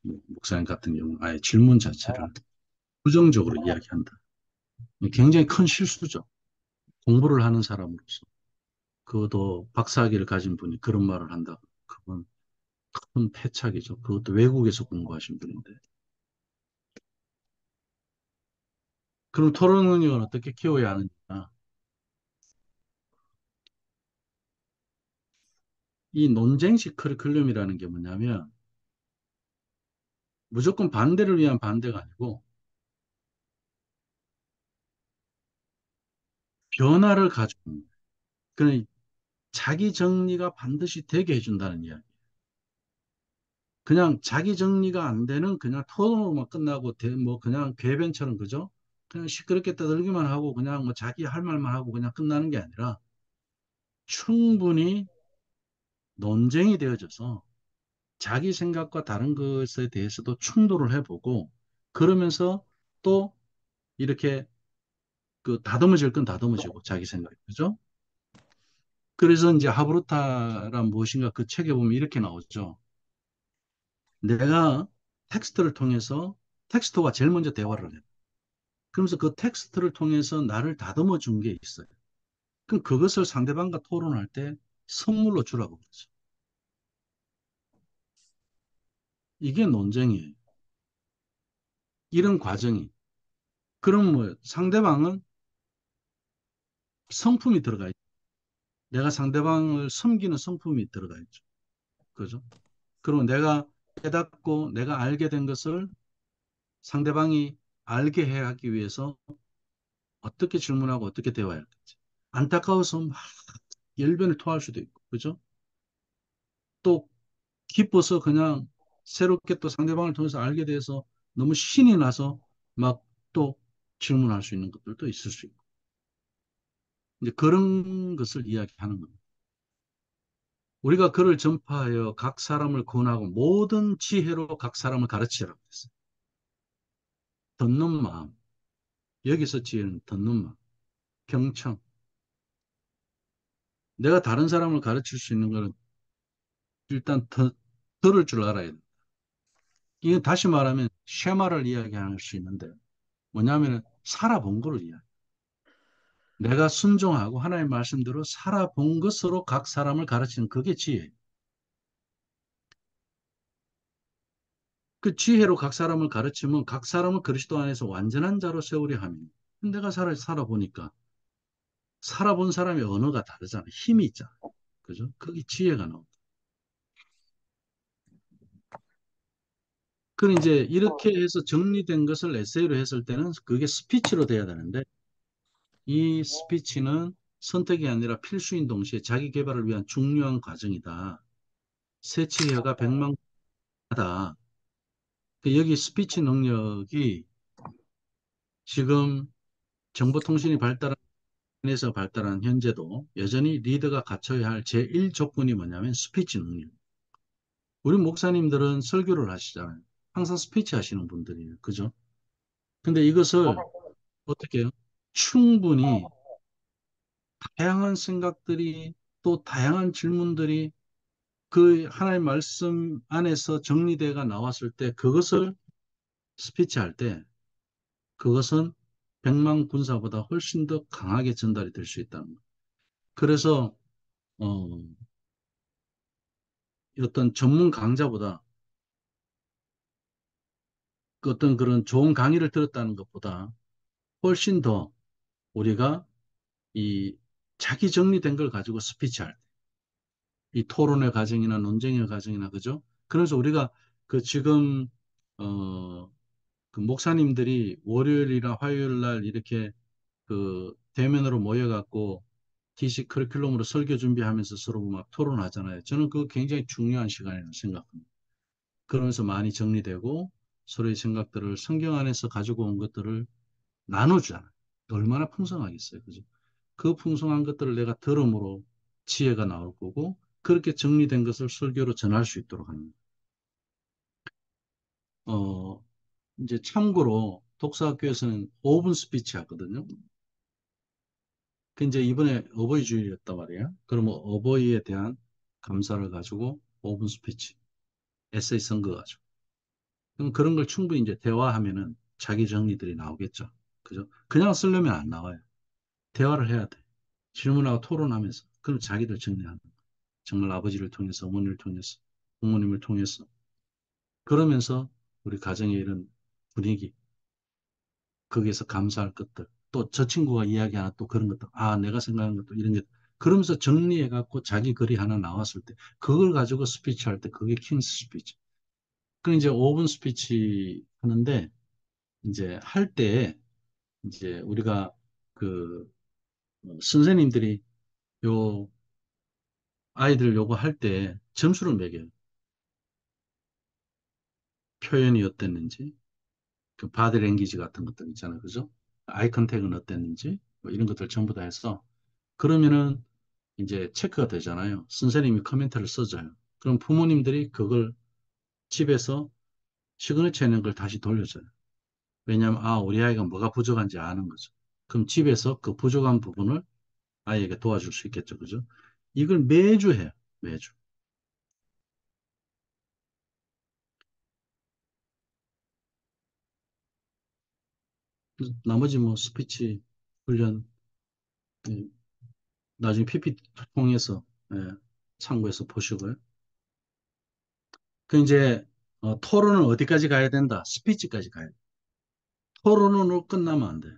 목사님 같은 경우 아예 질문 자체를 부정적으로 이야기한다. 굉장히 큰 실수죠. 공부를 하는 사람으로서. 그것도 박사학위를 가진 분이 그런 말을 한다. 그건 큰 패착이죠. 그것도 외국에서 공부하신 분인데. 그럼 토론 능력을 어떻게 키워야 하느냐. 이 논쟁식 커리큘럼이라는 게 뭐냐면 무조건 반대를 위한 반대가 아니고 변화를 가져오는 거예요. 그러니까 자기 정리가 반드시 되게 해준다는 이야기. 그냥 자기 정리가 안 되는 그냥 토론으로만 끝나고 뭐 그냥 궤변처럼 그죠? 그냥 시끄럽게 떠들기만 하고 그냥 뭐 자기 할 말만 하고 그냥 끝나는 게 아니라 충분히 논쟁이 되어져서 자기 생각과 다른 것에 대해서도 충돌을 해보고 그러면서 또 이렇게 그 다듬어질 건 다듬어지고 자기 생각 그죠? 그래서 이제 하브루타란 무엇인가 그 책에 보면 이렇게 나오죠. 내가 텍스트를 통해서 텍스트와 제일 먼저 대화를 해. 그러면서 그 텍스트를 통해서 나를 다듬어 준 게 있어요. 그럼 그것을 상대방과 토론할 때 선물로 주라고 그러죠. 이게 논쟁이에요. 이런 과정이. 그럼 뭐 상대방은 성품이 들어가 있죠. 내가 상대방을 섬기는 성품이 들어가 있죠. 그죠? 그리고 내가 깨닫고 내가 알게 된 것을 상대방이 알게 해 하기 위해서 어떻게 질문하고 어떻게 대화해야 할지. 안타까워서 막 열변을 토할 수도 있고, 그죠? 또 기뻐서 그냥 새롭게 또 상대방을 통해서 알게 돼서 너무 신이 나서 막 또 질문할 수 있는 것들도 있을 수 있고. 이제 그런 것을 이야기하는 겁니다. 우리가 글을 전파하여 각 사람을 구원하고 모든 지혜로 각 사람을 가르치라고 했어요. 듣는 마음. 여기서 지혜는 듣는 마음. 경청. 내가 다른 사람을 가르칠 수 있는 것은 일단 들을 줄 알아야 돼. 이건 다시 말하면 쉐마를 이야기할 수 있는데 뭐냐면 살아본 거를 이야기. 내가 순종하고 하나님의 말씀대로 살아본 것으로 각 사람을 가르치는 그게 지혜예요. 그 지혜로 각 사람을 가르치면 각 사람을 그리스도 안에서 완전한 자로 세우려 함이니. 내가 살아보니까 살아본 사람의 언어가 다르잖아. 힘이 있잖아. 그죠? 그게 지혜가 나온다. 그럼 이제 이렇게 해서 정리된 것을 에세이로 했을 때는 그게 스피치로 돼야 되는데 이 스피치는 선택이 아니라 필수인 동시에 자기 개발을 위한 중요한 과정이다. 새치기가 백만하다. 여기 스피치 능력이 지금 정보통신이 발달해서 발달한 현재도 여전히 리더가 갖춰야 할 제1 조건이 뭐냐면 스피치 능력. 우리 목사님들은 설교를 하시잖아요. 항상 스피치 하시는 분들이에요. 그죠? 근데 이것을 어떻게 해요? 충분히 다양한 생각들이 또 다양한 질문들이 그 하나의 말씀 안에서 정리되가 나왔을 때 그것을 스피치 할 때 그것은 백만 군사보다 훨씬 더 강하게 전달이 될 수 있다는 거예요. 그래서 어, 어떤 전문 강좌보다 그 어떤 그런 좋은 강의를 들었다는 것보다 훨씬 더 우리가 이 자기 정리된 걸 가지고 스피치할 때, 이 토론의 과정이나 논쟁의 과정이나 그죠? 그래서 우리가 그 지금 어, 그 목사님들이 월요일이나 화요일 날 이렇게 그 대면으로 모여갖고 DC 커리큘럼으로 설교 준비하면서 서로 막 토론하잖아요. 저는 그거 굉장히 중요한 시간이라고 생각합니다. 그러면서 많이 정리되고 서로의 생각들을 성경 안에서 가지고 온 것들을 나눠주잖아요. 얼마나 풍성하겠어요. 그죠? 그 풍성한 것들을 내가 들음으로 지혜가 나올 거고 그렇게 정리된 것을 설교로 전할 수 있도록 합니다. 어, 이제 참고로 독서학교에서는 5분 스피치 하거든요. 그 이제 이번에 어버이 주일이었단 말이에요. 그러면 어버이에 대한 감사를 가지고 5분 스피치, 에세이 쓴 거 가지고. 그럼 그런 걸 충분히 이제 대화하면은 자기 정리들이 나오겠죠. 그죠? 그냥 쓰려면 안 나와요. 대화를 해야 돼. 질문하고 토론하면서. 그럼 자기들 정리하는 거예요. 정말 아버지를 통해서, 어머니를 통해서, 부모님을 통해서. 그러면서 우리 가정의 이런 분위기, 거기에서 감사할 것들, 또 저 친구가 이야기하는 또 그런 것들, 아, 내가 생각하는 것도 이런 게, 그러면서 정리해갖고 자기 글이 하나 나왔을 때, 그걸 가지고 스피치 할 때, 그게 킹스 스피치. 그 이제 5분 스피치 하는데, 이제 할 때, 이제 우리가 그 선생님들이 요 아이들 요거 할 때 점수를 매겨요. 표현이 어땠는지, 그 바디 랭귀지 같은 것들 있잖아요. 그죠? 아이 컨택은 어땠는지, 뭐 이런 것들 전부 다 해서, 그러면은 이제 체크가 되잖아요. 선생님이 코멘트를 써줘요. 그럼 부모님들이 그걸 집에서 시그니처 있는 걸 다시 돌려줘요. 왜냐하면, 아, 우리 아이가 뭐가 부족한지 아는 거죠. 그럼 집에서 그 부족한 부분을 아이에게 도와줄 수 있겠죠. 그죠? 이걸 매주 해요. 매주. 나머지 뭐 스피치 훈련, 예, 나중에 PPT 통해서 예, 참고해서 보시고요. 그 이제 토론은 어디까지 가야 된다? 스피치까지 가야 돼. 토론으로 끝나면 안 돼.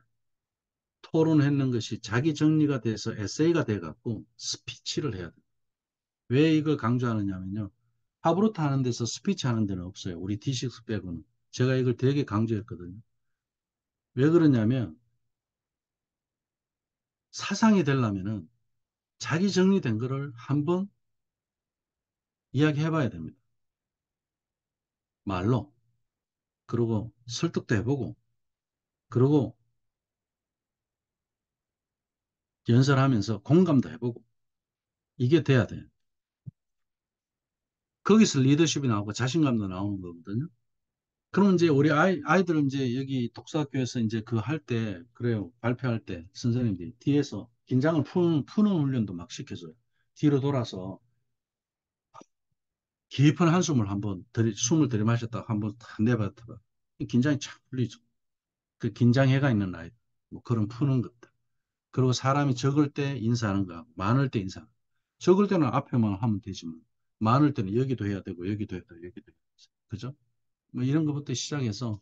토론했는 것이 자기 정리가 돼서 에세이가 돼갖고 스피치를 해야 돼. 왜 이걸 강조하느냐면요. 하브루트 하는 데서 스피치 하는 데는 없어요. 우리 D6 빼고는. 제가 이걸 되게 강조했거든요. 왜 그러냐면 사상이 되려면은 자기 정리된 거를 한번 이야기해 봐야 됩니다. 말로. 그리고 설득도 해보고, 그리고 연설하면서 공감도 해보고, 이게 돼야 돼요. 거기서 리더십이 나오고 자신감도 나오는 거거든요. 그럼 이제 우리 아이들은 이제 여기 독서학교에서 이제 그 할 때, 그래요. 발표할 때 선생님들이 뒤에서 긴장을 푸는 훈련도 막 시켜줘요. 뒤로 돌아서 깊은 한숨을 한번 숨을 들이마셨다가 한번 탁 내뱉어봐. 긴장이 착 풀리죠. 그 긴장해가 있는 아이, 뭐 그런 푸는 것들. 그리고 사람이 적을 때 인사하는 거, 많을 때 인사. 적을 때는 앞에만 하면 되지만, 많을 때는 여기도 해야 되고, 여기도 해야 되고, 여기도 해야 되고. 그죠? 뭐 이런 것부터 시작해서,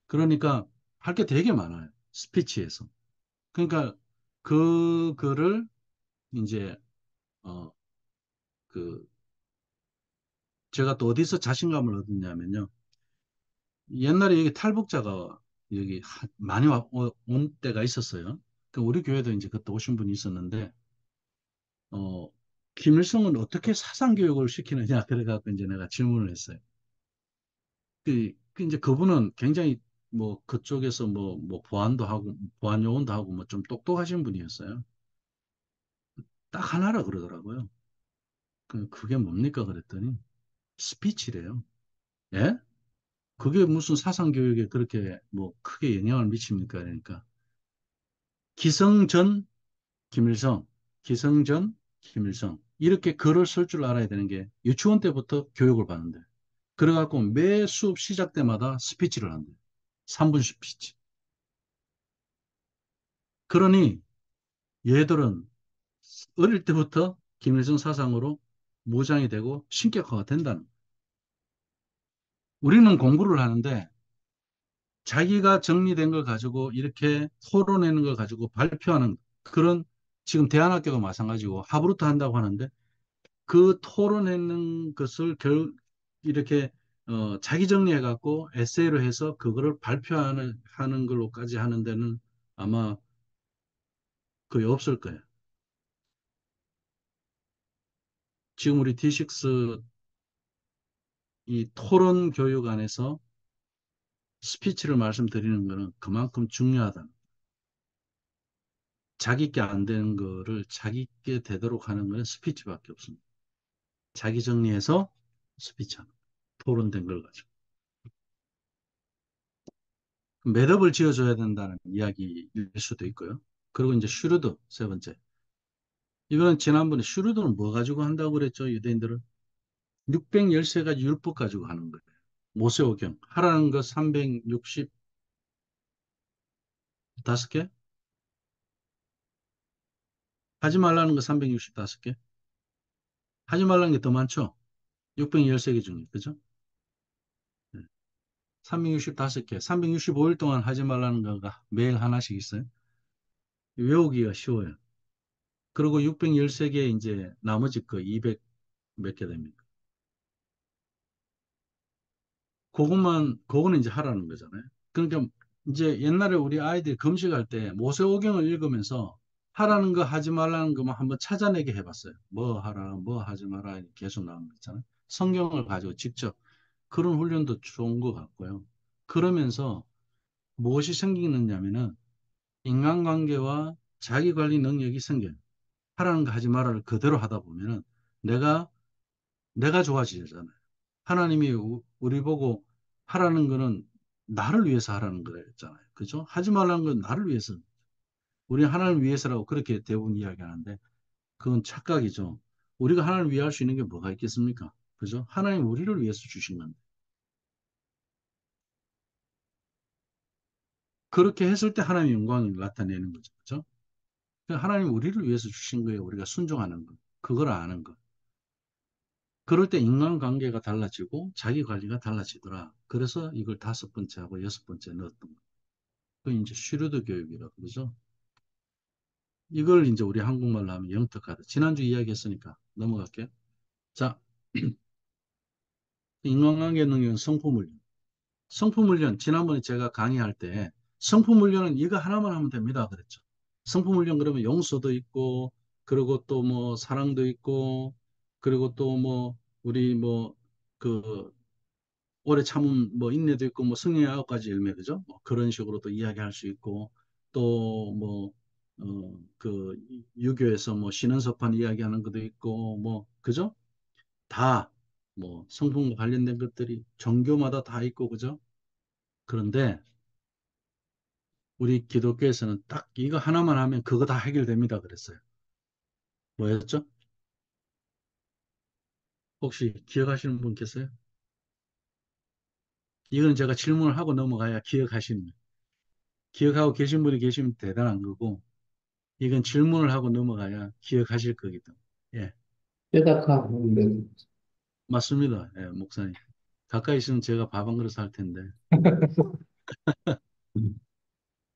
그러니까 할 게 되게 많아요. 스피치에서. 그러니까 그거를 이제, 어, 그, 제가 또 어디서 자신감을 얻었냐면요. 옛날에 여기 탈북자가 여기 많이 온 때가 있었어요. 그 우리 교회도 이제 그때 오신 분이 있었는데, 어, 김일성은 어떻게 사상교육을 시키느냐, 그래갖고 이제 내가 질문을 했어요. 그 이제 그분은 굉장히 뭐 그쪽에서 뭐 보안도 하고, 보안 요원도 하고 뭐 좀 똑똑하신 분이었어요. 딱 하나라 그러더라고요. 그게 뭡니까? 그랬더니 스피치래요. 예? 그게 무슨 사상교육에 그렇게 뭐 크게 영향을 미칩니까? 그러니까 기성전 김일성, 기성전 김일성 이렇게 글을 쓸 줄 알아야 되는 게 유치원 때부터 교육을 받는데 그래갖고 매 수업 시작 때마다 스피치를 한대요. 3분 스피치. 그러니 얘들은 어릴 때부터 김일성 사상으로 무장이 되고 신격화가 된다는 거예요. 우리는 공부를 하는데 자기가 정리된 걸 가지고 이렇게 토론하는 걸 가지고 발표하는 그런 지금 대안학교가 마찬가지고 하브루트 한다고 하는데 그 토론하는 것을 이렇게 자기 정리해 갖고 에세이로 해서 그거를 발표하는 하는 걸로까지 하는 데는 아마 거의 없을 거예요. 지금 우리 D6 이 토론 교육 안에서 스피치를 말씀드리는 거는 그만큼 중요하다. 자기께 안 되는 거를 자기께 되도록 하는 거는 스피치밖에 없습니다. 자기 정리해서 스피치하는 토론된 걸 가지고. 매듭을 지어줘야 된다는 이야기일 수도 있고요. 그리고 이제 슈르드 세 번째. 이거는 지난번에 슈르드는 뭐 가지고 한다고 그랬죠? 유대인들은 613가지 율법 가지고 하는 거예요. 모세오경 하라는 거 365개 하지 말라는 거 365개 하지 말라는 게 더 많죠? 613개 중에 그죠? 365개 365일 동안 하지 말라는 거가 매일 하나씩 있어요. 외우기가 쉬워요. 그리고 613개 이제 나머지 거 200 몇 개 됩니까? 그거는 이제 하라는 거잖아요. 그러니까 이제 옛날에 우리 아이들이 금식할 때 모세오경을 읽으면서 하라는 거 하지 말라는 것만 한번 찾아내게 해봤어요. 뭐 하라, 뭐 하지 마라 계속 나오는 거 있잖아요. 성경을 가지고 직접 그런 훈련도 좋은 것 같고요. 그러면서 무엇이 생기느냐면은 인간관계와 자기관리 능력이 생겨요. 하라는 거 하지 마라를 그대로 하다 보면은 내가 좋아지잖아요. 하나님이 우리 보고 하라는 거는 나를 위해서 하라는 거였잖아요. 그죠? 하지 말라는 건 나를 위해서. 우리 하나님을 위해서라고 그렇게 대부분 이야기하는데 그건 착각이죠. 우리가 하나님을 위해 할 수 있는 게 뭐가 있겠습니까? 그죠? 하나님 우리를 위해서 주신 건데. 그렇게 했을 때 하나님의 영광을 나타내는 거죠. 그죠? 그러니까 하나님 우리를 위해서 주신 거예요. 우리가 순종하는 거. 그걸 아는 거. 그럴 때 인간관계가 달라지고 자기 관리가 달라지더라. 그래서 이걸 다섯 번째하고 여섯 번째 넣었던 거예요. 그 이제 슈르드 교육이라고 그러죠. 이걸 이제 우리 한국말로 하면 영특하다. 지난주 이야기했으니까 넘어갈게요. 자, 인간관계 능력은 성품훈련. 성품훈련, 지난번에 제가 강의할 때 성품훈련은 이거 하나만 하면 됩니다. 그랬죠. 성품훈련 그러면 용서도 있고, 그리고 또 뭐 사랑도 있고, 그리고 또 뭐 우리 그 오래 참음 뭐 인내도 있고 뭐 승리의 아홉 가지 열매 그죠? 뭐 그런 식으로도 이야기할 수 있고 또 뭐 그 유교에서 뭐 신은섭한 이야기하는 것도 있고 뭐 그죠? 다 뭐 성품과 관련된 것들이 종교마다 다 있고 그죠? 그런데 우리 기독교에서는 딱 이거 하나만 하면 그거 다 해결됩니다 그랬어요. 뭐였죠? 혹시 기억하시는 분 계세요? 이건 제가 질문을 하고 넘어가야 기억하시는 거예요. 기억하고 계신 분이 계시면 대단한 거고 이건 질문을 하고 넘어가야 기억하실 거기도. 예, 깨닫하는데 맞습니다. 예, 목사님. 가까이 있으면 제가 밥 한 그릇 살 텐데.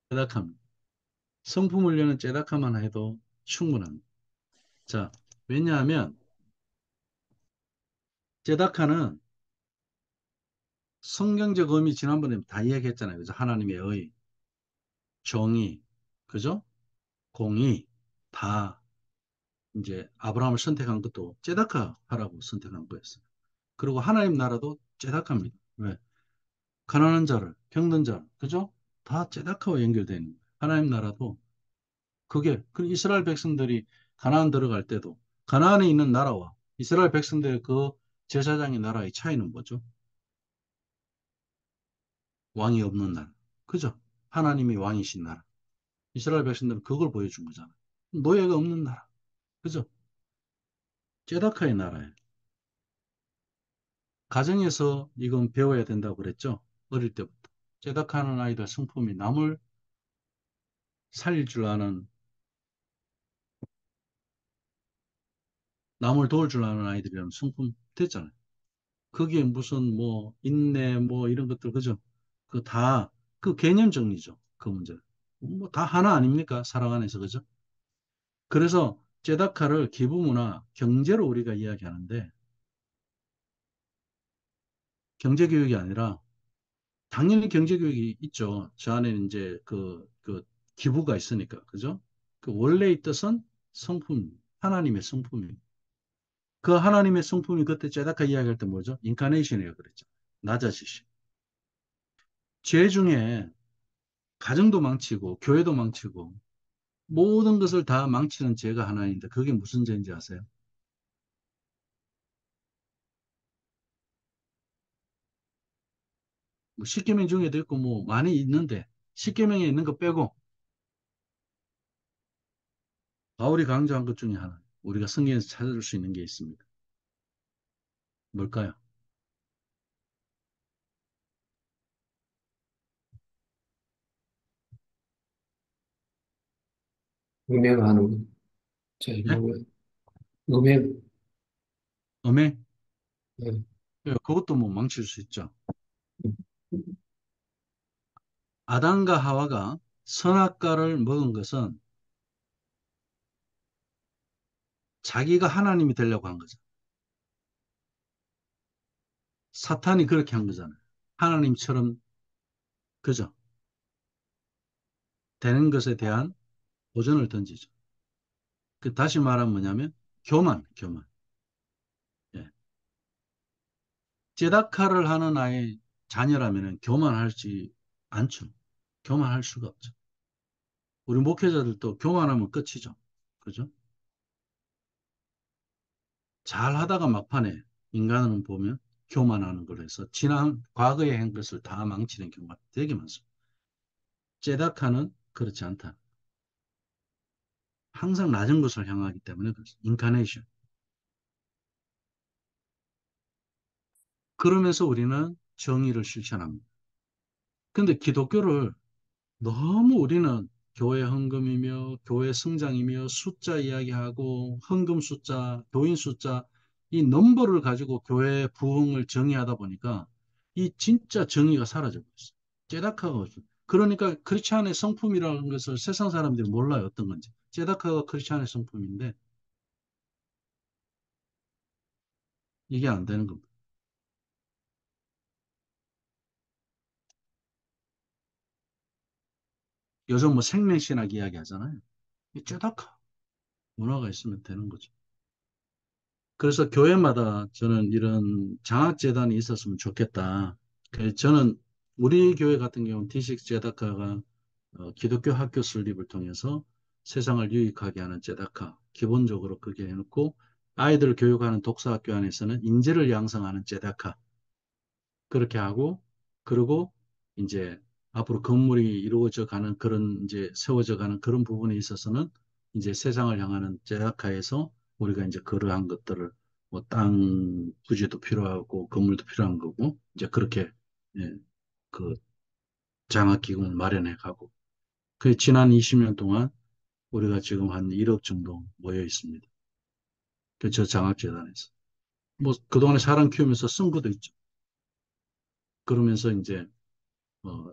째dak함. 성품 훈련은 째dak함만 해도 충분합니다. 자, 왜냐하면 째dak함은 성경적 의미 지난번에 다 이야기했잖아요. 그죠? 하나님의 의, 정의, 그죠? 공의, 다 이제 아브라함을 선택한 것도 째dak하 하라고 선택한 거였어요. 그리고 하나님 나라도 째dak합니다. 왜? 가난한 자를, 병든 자를, 그죠? 다 째dak하와 연결되는 거예요. 하나님 나라도 그게 그 이스라엘 백성들이 가나안 들어갈 때도 가나안에 있는 나라와 이스라엘 백성들의 그 제사장의 나라의 차이는 뭐죠? 왕이 없는 나라. 그죠? 하나님이 왕이신 나라. 이스라엘 백성들은 그걸 보여준 거잖아요. 노예가 없는 나라. 그죠? 제다카의 나라예요. 가정에서 이건 배워야 된다고 그랬죠? 어릴 때부터. 제다카하는 아이들 성품이 남을 살릴 줄 아는, 남을 도울 줄 아는 아이들이라면 성품 됐잖아요. 거기에 무슨 뭐 인내 뭐 이런 것들 그죠? 그 다 그 개념 정리죠. 그 문제. 뭐 다 하나 아닙니까? 사랑 안에서 그죠? 그래서 제다카를 기부문화 경제로 우리가 이야기하는데 경제 교육이 아니라 당연히 경제 교육이 있죠. 저 안에는 이제 그 기부가 있으니까 그죠? 그 원래의 뜻은 성품, 하나님의 성품이. 그 하나님의 성품이 그때 제다카 이야기할 때 뭐죠? 인카네이션이라고 그랬죠. 낮아지시. 죄 중에 가정도 망치고 교회도 망치고 모든 것을 다 망치는 죄가 하나인데 그게 무슨 죄인지 아세요? 뭐 십계명 중에도 있고 뭐 많이 있는데 십계명에 있는 거 빼고 바울이 강조한 것 중에 하나 우리가 성경에서 찾을 수 있는 게 있습니다. 뭘까요? 음행하는 거. 자, 네? 보면 음행, 음행? 예. 예, 그것도 뭐 망칠 수 있죠. 아담과 하와가 선악과를 먹은 것은 자기가 하나님이 되려고 한 거죠. 사탄이 그렇게 한 거잖아요. 하나님처럼 그죠? 되는 것에 대한 도전을 던지죠. 그 다시 말하면 뭐냐면 교만, 교만. 예. 제다카를 하는 아이 자녀라면 교만하지 않죠. 교만할 수가 없죠. 우리 목회자들도 교만하면 끝이죠. 그죠? 잘 하다가 막판에 인간은 보면 교만하는 걸로 해서 지난 과거에 한 것을 다 망치는 경우가 되게 많습니다. 제다카는 그렇지 않다. 항상 낮은 것을 향하기 때문에 그렇습니다. 인카네이션. 그러면서 우리는 정의를 실천합니다. 근데 기독교를 너무 우리는 교회 헌금이며 교회 성장이며 숫자 이야기하고 헌금 숫자, 교인 숫자 이 넘버를 가지고 교회 부흥을 정의하다 보니까 이 진짜 정의가 사라져 버렸어요. 제다카가 없어요. 그러니까 크리스찬의 성품이라는 것을 세상 사람들이 몰라요. 어떤 건지. 제다카가 크리스찬의 성품인데 이게 안 되는 겁니다. 요즘 뭐 생명신학 이야기 하잖아요. 이 제다카 문화가 있으면 되는 거죠. 그래서 교회마다 저는 이런 장학재단이 있었으면 좋겠다. 저는 우리 교회 같은 경우는 D6 제다카가 기독교 학교 설립을 통해서 세상을 유익하게 하는 제다카 기본적으로 그렇게 해놓고 아이들을 교육하는 독서학교 안에서는 인재를 양성하는 제다카 그렇게 하고 그리고 이제 앞으로 건물이 이루어져 가는 그런 이제 세워져 가는 그런 부분에 있어서는 이제 세상을 향하는 제다카에서 우리가 이제 그러한 것들을 뭐 땅 부지도 필요하고 건물도 필요한 거고 이제 그렇게 예, 그 장학기금을 마련해 가고 그 지난 20년 동안 우리가 지금 한 1억 정도 모여 있습니다. 그저 장학재단에서 뭐 그동안에 사람 키우면서 쓴 것도 있죠. 그러면서 이제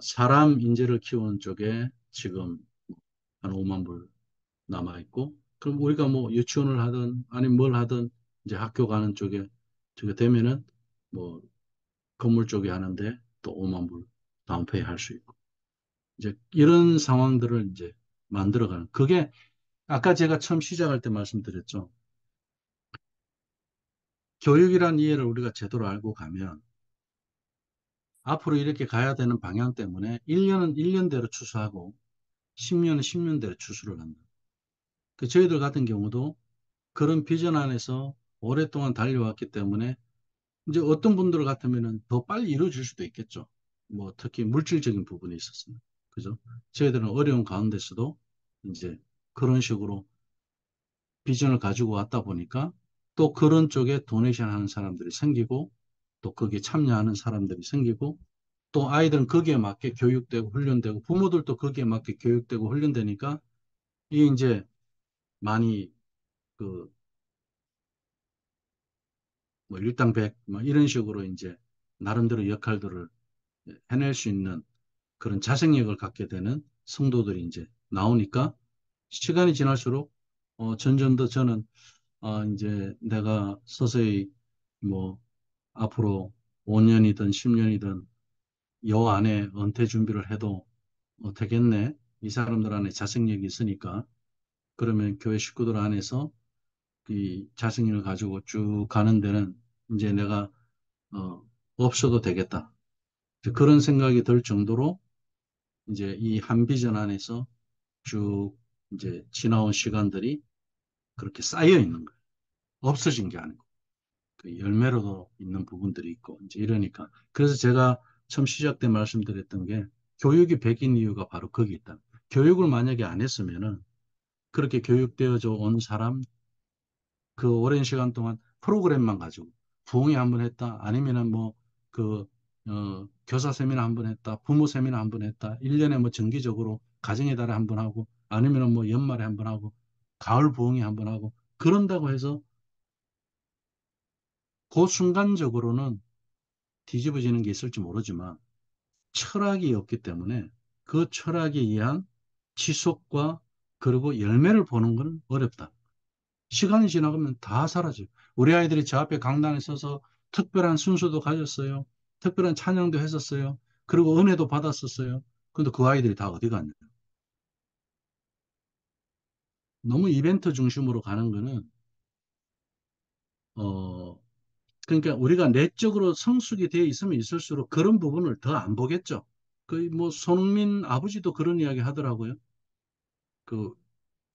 사람 인재를 키우는 쪽에 지금 한 5만 불 남아 있고, 그럼 우리가 뭐 유치원을 하든 아니면 뭘 하든 이제 학교 가는 쪽에 저게 되면은 뭐 건물 쪽에 하는데 또 5만 불 다운페이 할 수 있고, 이제 이런 상황들을 이제 만들어가는 그게 아까 제가 처음 시작할 때 말씀드렸죠. 교육이란 이해를 우리가 제대로 알고 가면 앞으로 이렇게 가야 되는 방향 때문에 1년은 1년대로 추수하고 10년은 10년대로 추수를 한다. 그 저희들 같은 경우도 그런 비전 안에서 오랫동안 달려왔기 때문에 이제 어떤 분들 같으면은 더 빨리 이루어질 수도 있겠죠. 뭐 특히 물질적인 부분에 있었습니다. 그죠? 저희들은 어려운 가운데서도 이제 그런 식으로 비전을 가지고 왔다 보니까 또 그런 쪽에 도네이션 하는 사람들이 생기고 또 거기에 참여하는 사람들이 생기고 또 아이들은 거기에 맞게 교육되고 훈련되고 부모들도 거기에 맞게 교육되고 훈련되니까 이 이제 많이 그 뭐 일당백 뭐 이런 식으로 이제 나름대로 역할들을 해낼 수 있는 그런 자생력을 갖게 되는 성도들이 이제 나오니까 시간이 지날수록 점점 더 저는 이제 내가 서서히 뭐 앞으로 5년이든 10년이든 요 안에 은퇴 준비를 해도 되겠네. 이 사람들 안에 자생력이 있으니까 그러면 교회 식구들 안에서 이 자생력을 가지고 쭉 가는 데는 이제 내가 어, 없어도 되겠다. 그런 생각이 들 정도로 이제 이 한 비전 안에서 쭉 이제 지나온 시간들이 그렇게 쌓여 있는 거예요. 없어진 게 아니고 그 열매로도 있는 부분들이 있고 이제 이러니까 그래서 제가 처음 시작 때 말씀드렸던 게 교육이 백인 이유가 바로 거기 있다. 교육을 만약에 안 했으면은 그렇게 교육되어져 온 사람 그 오랜 시간 동안 프로그램만 가지고 부흥회 한 번 했다 아니면은 뭐 그 교사 세미나 한 번 했다 부모 세미나 한 번 했다 1년에 뭐 정기적으로 가정의 달에 한 번 하고 아니면은 뭐 연말에 한 번 하고 가을 부흥회 한 번 하고 그런다고 해서 그 순간적으로는 뒤집어지는 게 있을지 모르지만 철학이 없기 때문에 그 철학에 의한 지속과 그리고 열매를 보는 건 어렵다. 시간이 지나가면 다 사라져요. 우리 아이들이 저 앞에 강단에 서서 특별한 순서도 가졌어요. 특별한 찬양도 했었어요. 그리고 은혜도 받았었어요. 근데 그 아이들이 다 어디 갔냐? 너무 이벤트 중심으로 가는 거는, 어, 그러니까 우리가 내적으로 성숙이 되어 있으면 있을수록 그런 부분을 더 안 보겠죠. 그, 뭐, 손흥민 아버지도 그런 이야기 하더라고요. 그,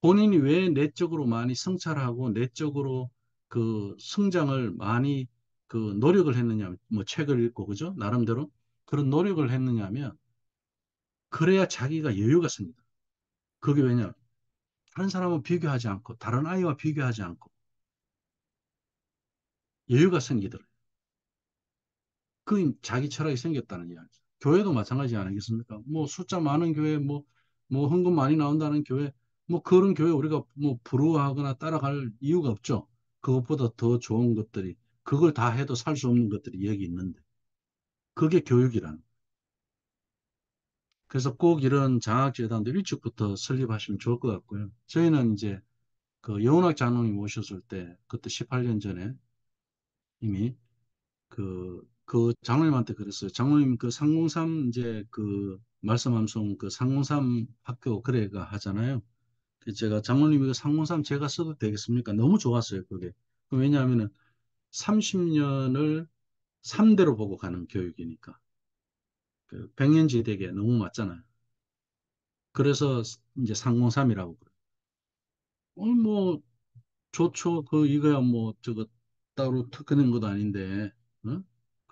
본인이 왜 내적으로 많이 성찰하고 내적으로 그 성장을 많이 그 노력을 했느냐, 뭐 책을 읽고, 그죠? 나름대로 그런 노력을 했느냐면, 그래야 자기가 여유가 생깁니다. 그게 왜냐? 다른 사람과 비교하지 않고, 다른 아이와 비교하지 않고, 여유가 생기더라고요. 그 자기 철학이 생겼다는 이야기죠. 교회도 마찬가지 아니겠습니까? 뭐 숫자 많은 교회, 뭐 헌금 많이 나온다는 교회, 뭐 그런 교회 우리가 뭐 부러워하거나 따라갈 이유가 없죠. 그것보다 더 좋은 것들이, 그걸 다 해도 살 수 없는 것들이 여기 있는데. 그게 교육이라는. 그래서 꼭 이런 장학재단도 일찍부터 설립하시면 좋을 것 같고요. 저희는 이제 그 영원학 장로님 오셨을 때, 그때 18년 전에 이미 그 장로님한테 그랬어요. 장로님 그 상공삼 이제 그 말씀암송 그 상공삼 학교 그래가 하잖아요. 그래서 제가 장로님이 그 상공삼 제가 써도 되겠습니까? 너무 좋았어요, 그게. 왜냐하면은 30년을 3대로 보고 가는 교육이니까. 그 백년지대에 너무 맞잖아요. 그래서 이제 상공삼이라고 그래요. 뭐 좋죠. 이거야 뭐, 따로 특허낸 것도 아닌데, 어?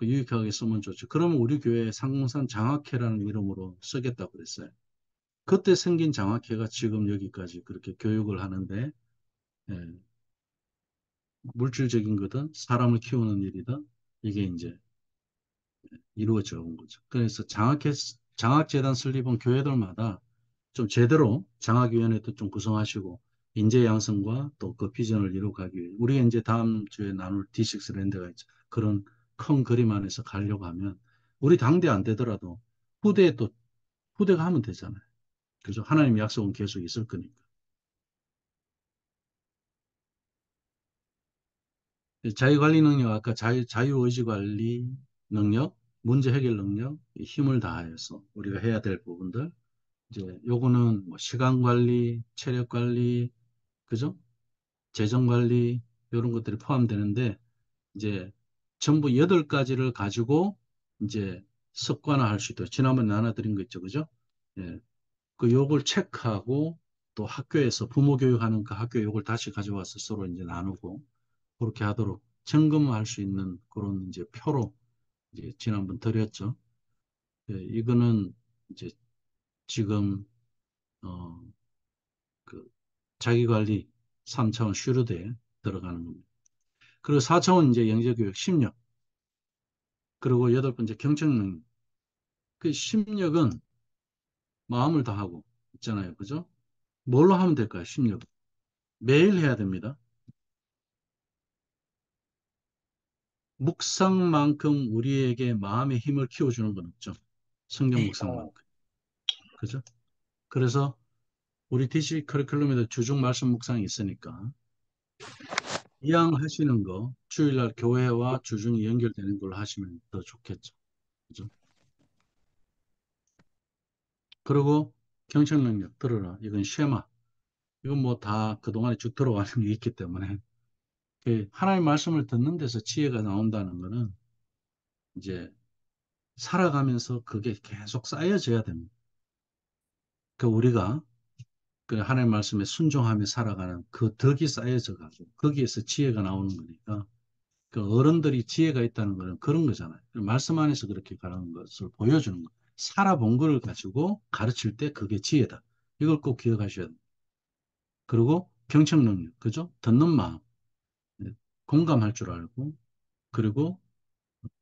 유익하게 쓰면 좋죠. 그러면 우리 교회 상공산 장학회라는 이름으로 쓰겠다고 그랬어요. 그때 생긴 장학회가 지금 여기까지 그렇게 교육을 하는데, 예, 물질적인 거든, 사람을 키우는 일이든, 이게 이제 이루어져 온 거죠. 그래서 장학재단 설립은 교회들마다 좀 제대로 장학위원회도 좀 구성하시고, 인재 양성과 또 그 비전을 이루어가기 위해, 우리가 이제 다음 주에 나눌 D6 랜드가 있죠. 그런 큰 그림 안에서 가려고 하면, 우리 당대 안 되더라도 후대에 또, 후대가 하면 되잖아요. 그죠? 하나님 약속은 계속 있을 거니까. 자유관리 능력, 아까 자유의지 관리 능력, 문제 해결 능력, 이 힘을 다해서 우리가 해야 될 부분들, 이제 요거는 뭐 시간 관리, 체력 관리, 그죠? 재정 관리, 이런 것들이 포함되는데, 이제 전부 8가지를 가지고 이제 습관화할 수 있도록 지난번에 나눠드린 거 있죠, 그죠? 예. 요걸 체크하고 또 학교에서 부모 교육하는 그 학교에 요걸 다시 가져와서 서로 이제 나누고 그렇게 하도록 점검할 수 있는 그런 이제 표로 이제 지난번 드렸죠. 예, 이거는 이제 지금 어, 그 자기관리 3차원 슈르드에 들어가는 겁니다. 그리고 4차원 이제 영재교육 10력. 그리고 8번째 경청능. 그 10력은 마음을 다하고 있잖아요. 그죠? 뭘로 하면 될까요? 10력. 매일 해야 됩니다. 묵상만큼 우리에게 마음의 힘을 키워주는 건 없죠. 성경 네. 묵상만큼. 그죠? 그래서 우리 DC 커리큘럼에도 주중 말씀 묵상이 있으니까 이왕 하시는 거 주일날 교회와 주중이 연결되는 걸로 하시면 더 좋겠죠. 그죠? 그리고 경청 능력 들어라. 이건 쉐마. 이건 뭐 다 그동안에 쭉 들어가는 게 있기 때문에 그 하나님 말씀을 듣는 데서 지혜가 나온다는 거는 이제 살아가면서 그게 계속 쌓여져야 됩니다. 그 우리가 그 하나님 말씀에 순종하며 살아가는 그 덕이 쌓여져 가지고 거기에서 지혜가 나오는 거니까 그 어른들이 지혜가 있다는 거는 그런 거잖아요. 말씀 안에서 그렇게 가는 것을 보여주는 거. 살아본 걸 가지고 가르칠 때 그게 지혜다. 이걸 꼭 기억하셔야 돼요. 그리고 경청 능력, 그죠? 듣는 마음, 네. 공감할 줄 알고, 그리고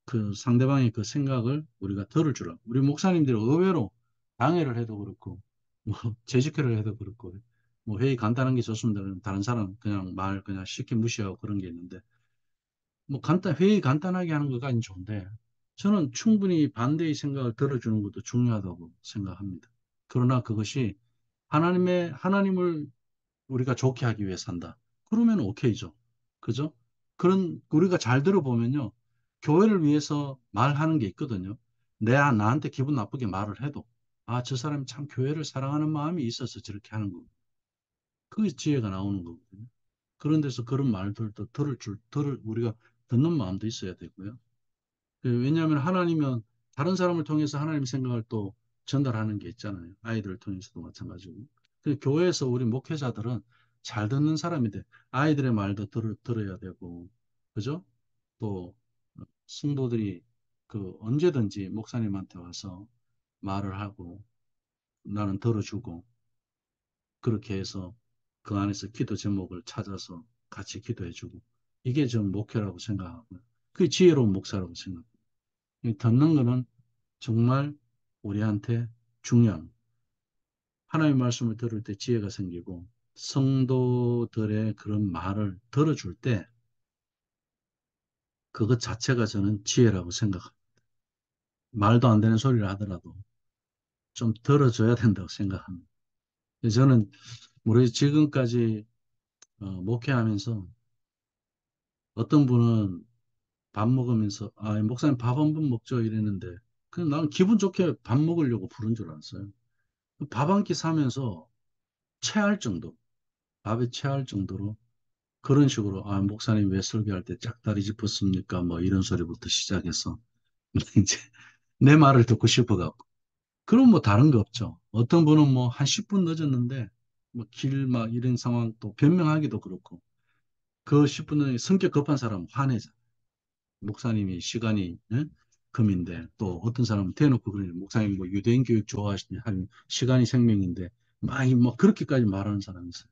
그 상대방의 그 생각을 우리가 들을 줄 알고. 우리 목사님들이 의외로 방해를 해도 그렇고, 뭐 재직회를 해도 그렇고, 뭐 회의 간단한 게 좋습니다. 그러면 다른 사람 그냥 말 그냥 쉽게 무시하고 그런 게 있는데, 뭐 회의 간단하게 하는 것까지는 좋은데, 저는 충분히 반대의 생각을 들어주는 것도 중요하다고 생각합니다. 그러나 그것이 하나님을 우리가 좋게 하기 위해 산다. 그러면 오케이죠. 그죠? 우리가 잘 들어보면요. 교회를 위해서 말하는 게 있거든요. 나한테 기분 나쁘게 말을 해도, 아, 저 사람이 참 교회를 사랑하는 마음이 있어서 저렇게 하는 거고. 그게 지혜가 나오는 거거든요. 그런 데서 그런 말들도 우리가 듣는 마음도 있어야 되고요. 왜냐하면 하나님은 다른 사람을 통해서 하나님 생각을 또 전달하는 게 있잖아요. 아이들을 통해서도 마찬가지고. 교회에서 우리 목회자들은 잘 듣는 사람이 돼. 아이들의 말도 들어야 되고, 그죠? 또 성도들이 언제든지 목사님한테 와서 말을 하고 나는 들어주고 그렇게 해서 그 안에서 기도 제목을 찾아서 같이 기도해주고 이게 좀 목회라고 생각하고요. 그게 지혜로운 목사라고 생각합니다. 이 듣는 거는 정말 우리한테 중요한 하나님의 말씀을 들을 때 지혜가 생기고 성도들의 그런 말을 들어줄 때 그것 자체가 저는 지혜라고 생각합니다. 말도 안 되는 소리를 하더라도 좀 들어줘야 된다고 생각합니다. 저는 우리 지금까지 목회하면서 어떤 분은 밥 먹으면서 목사님 밥 한 번 먹죠 이랬는데 그냥 나는 기분 좋게 밥 먹으려고 부른 줄 알았어요. 밥 한 끼 사면서 체할 정도 밥에 체할 정도로 그런 식으로 목사님 왜 설교할 때 짝다리 짚었습니까? 뭐 이런 소리부터 시작해서 이제 내 말을 듣고 싶어갖고 그럼 뭐 다른 거 없죠. 어떤 분은 뭐 한 10분 늦었는데 뭐 길 막 이런 상황 또 변명하기도 그렇고 그 10분 성격 급한 사람은 화내잖아. 목사님이 시간이 예? 금인데 또 어떤 사람은 대놓고 그러니 목사님 뭐 유대인 교육 좋아하시니 한 시간이 생명인데 막 그렇게까지 말하는 사람이 있어요.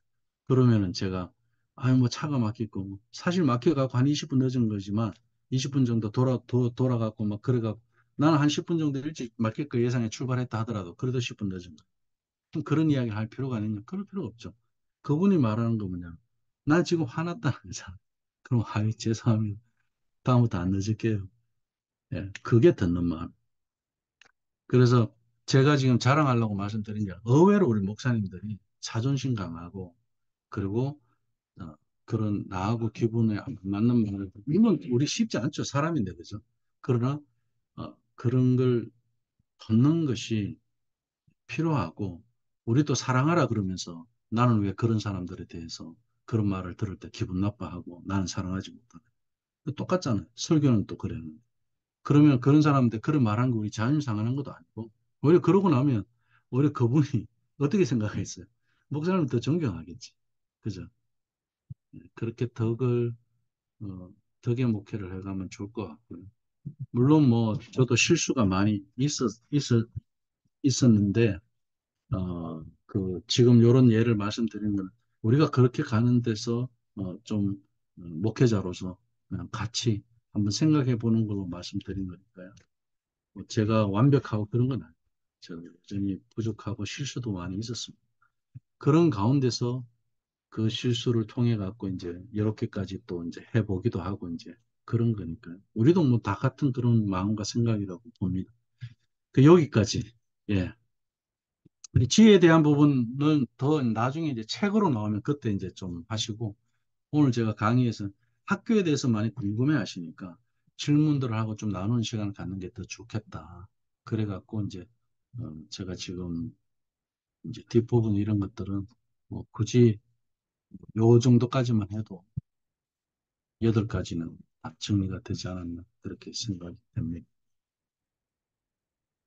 그러면은 제가 아유 뭐 차가 막히고 뭐 사실 막혀갖고 한 20분 늦은 거지만 20분 정도 돌아갖고 막 그래갖고 나는 한 10분 정도 일찍 막힐 거 예상에 출발했다 하더라도 그래도 10분 늦은 거. 그럼 그런 이야기 할 필요가 있냐? 그럴 필요가 없죠. 그분이 말하는 거 뭐냐? 나 지금 화났다는 거잖아. 그럼 아유 죄송합니다. 다음부터 안 늦을게요. 예, 그게 듣는 마음. 그래서 제가 지금 자랑하려고 말씀드린 게 의외로 우리 목사님들이 자존심 강하고 그리고 어, 그런 나하고 기분에 안 맞는 말을 이건 우리 쉽지 않죠. 사람인데 그죠? 그러나 그런 걸 듣는 것이 필요하고 우리도 사랑하라 그러면서 나는 왜 그런 사람들에 대해서 그런 말을 들을 때 기분 나빠하고 나는 사랑하지 못하는 똑같잖아요. 설교는 또 그래요. 그러면 그런 사람한테 그런 말한 거 우리 자존심 상하는 것도 아니고 오히려 그러고 나면 오히려 그분이 어떻게 생각했어요? 목사님을 더 존경하겠지. 그죠? 그렇게 어, 덕의 목회를 해가면 좋을 것 같고요. 물론 뭐 저도 실수가 많이 있었는데 그 지금 요런 예를 말씀드린 건 우리가 그렇게 가는 데서 좀 목회자로서 그냥 같이 한번 생각해 보는 걸로 말씀드린 거니까요. 뭐 제가 완벽하고 그런 건 아니에요. 저 여전히 부족하고 실수도 많이 있었습니다. 그런 가운데서 그 실수를 통해 갖고 이제 이렇게까지 또 이제 해보기도 하고 이제 그런 거니까요. 우리도 뭐 다 같은 그런 마음과 생각이라고 봅니다. 그 여기까지. 예. 우리 지혜에 대한 부분은 더 나중에 이제 책으로 나오면 그때 이제 좀 하시고 오늘 제가 강의에서 학교에 대해서 많이 궁금해 하시니까 질문들을 하고 좀 나누는 시간을 갖는 게 더 좋겠다. 그래 갖고 이제 제가 지금 이제 뒷부분 이런 것들은 뭐 굳이 요 정도까지만 해도 8가지는 다 정리가 되지 않았나 그렇게 생각이 됩니다.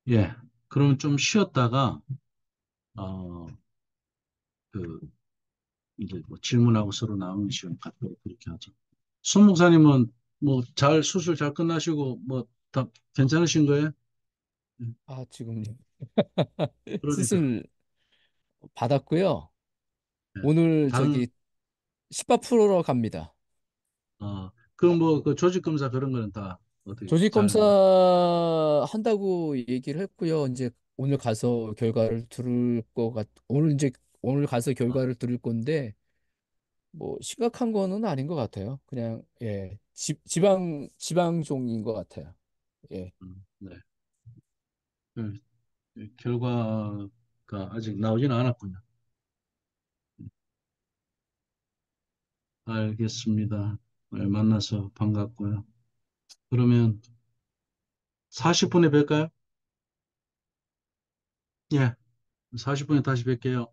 예. 그러면 좀 쉬었다가 어, 그 이제 뭐 질문하고 서로 나누는 시간 갖도록 그렇게 하죠. 손 목사님은 뭐 잘 수술 잘 끝나시고 뭐 다 괜찮으신 거예요? 예, 아, 지금 그러니까 수술 받았고요. 예. 오늘 다른 저기 스파 풀러 갑니다. 그 뭐 그 조직 검사 그런 거는 다 어떻게 조직 검사 잘 한다고 얘기를 했고요. 이제 오늘 가서 결과를 들을 것 오늘 가서 아, 결과를 들을 건데 뭐 심각한 거는 아닌 것 같아요. 그냥 예, 지방종인 것 같아요. 예. 네. 그, 결과가 아직 나오지는 않았군요. 알겠습니다. 네, 만나서 반갑고요. 그러면 40분에 뵐까요? 예, 40분에 다시 뵐게요.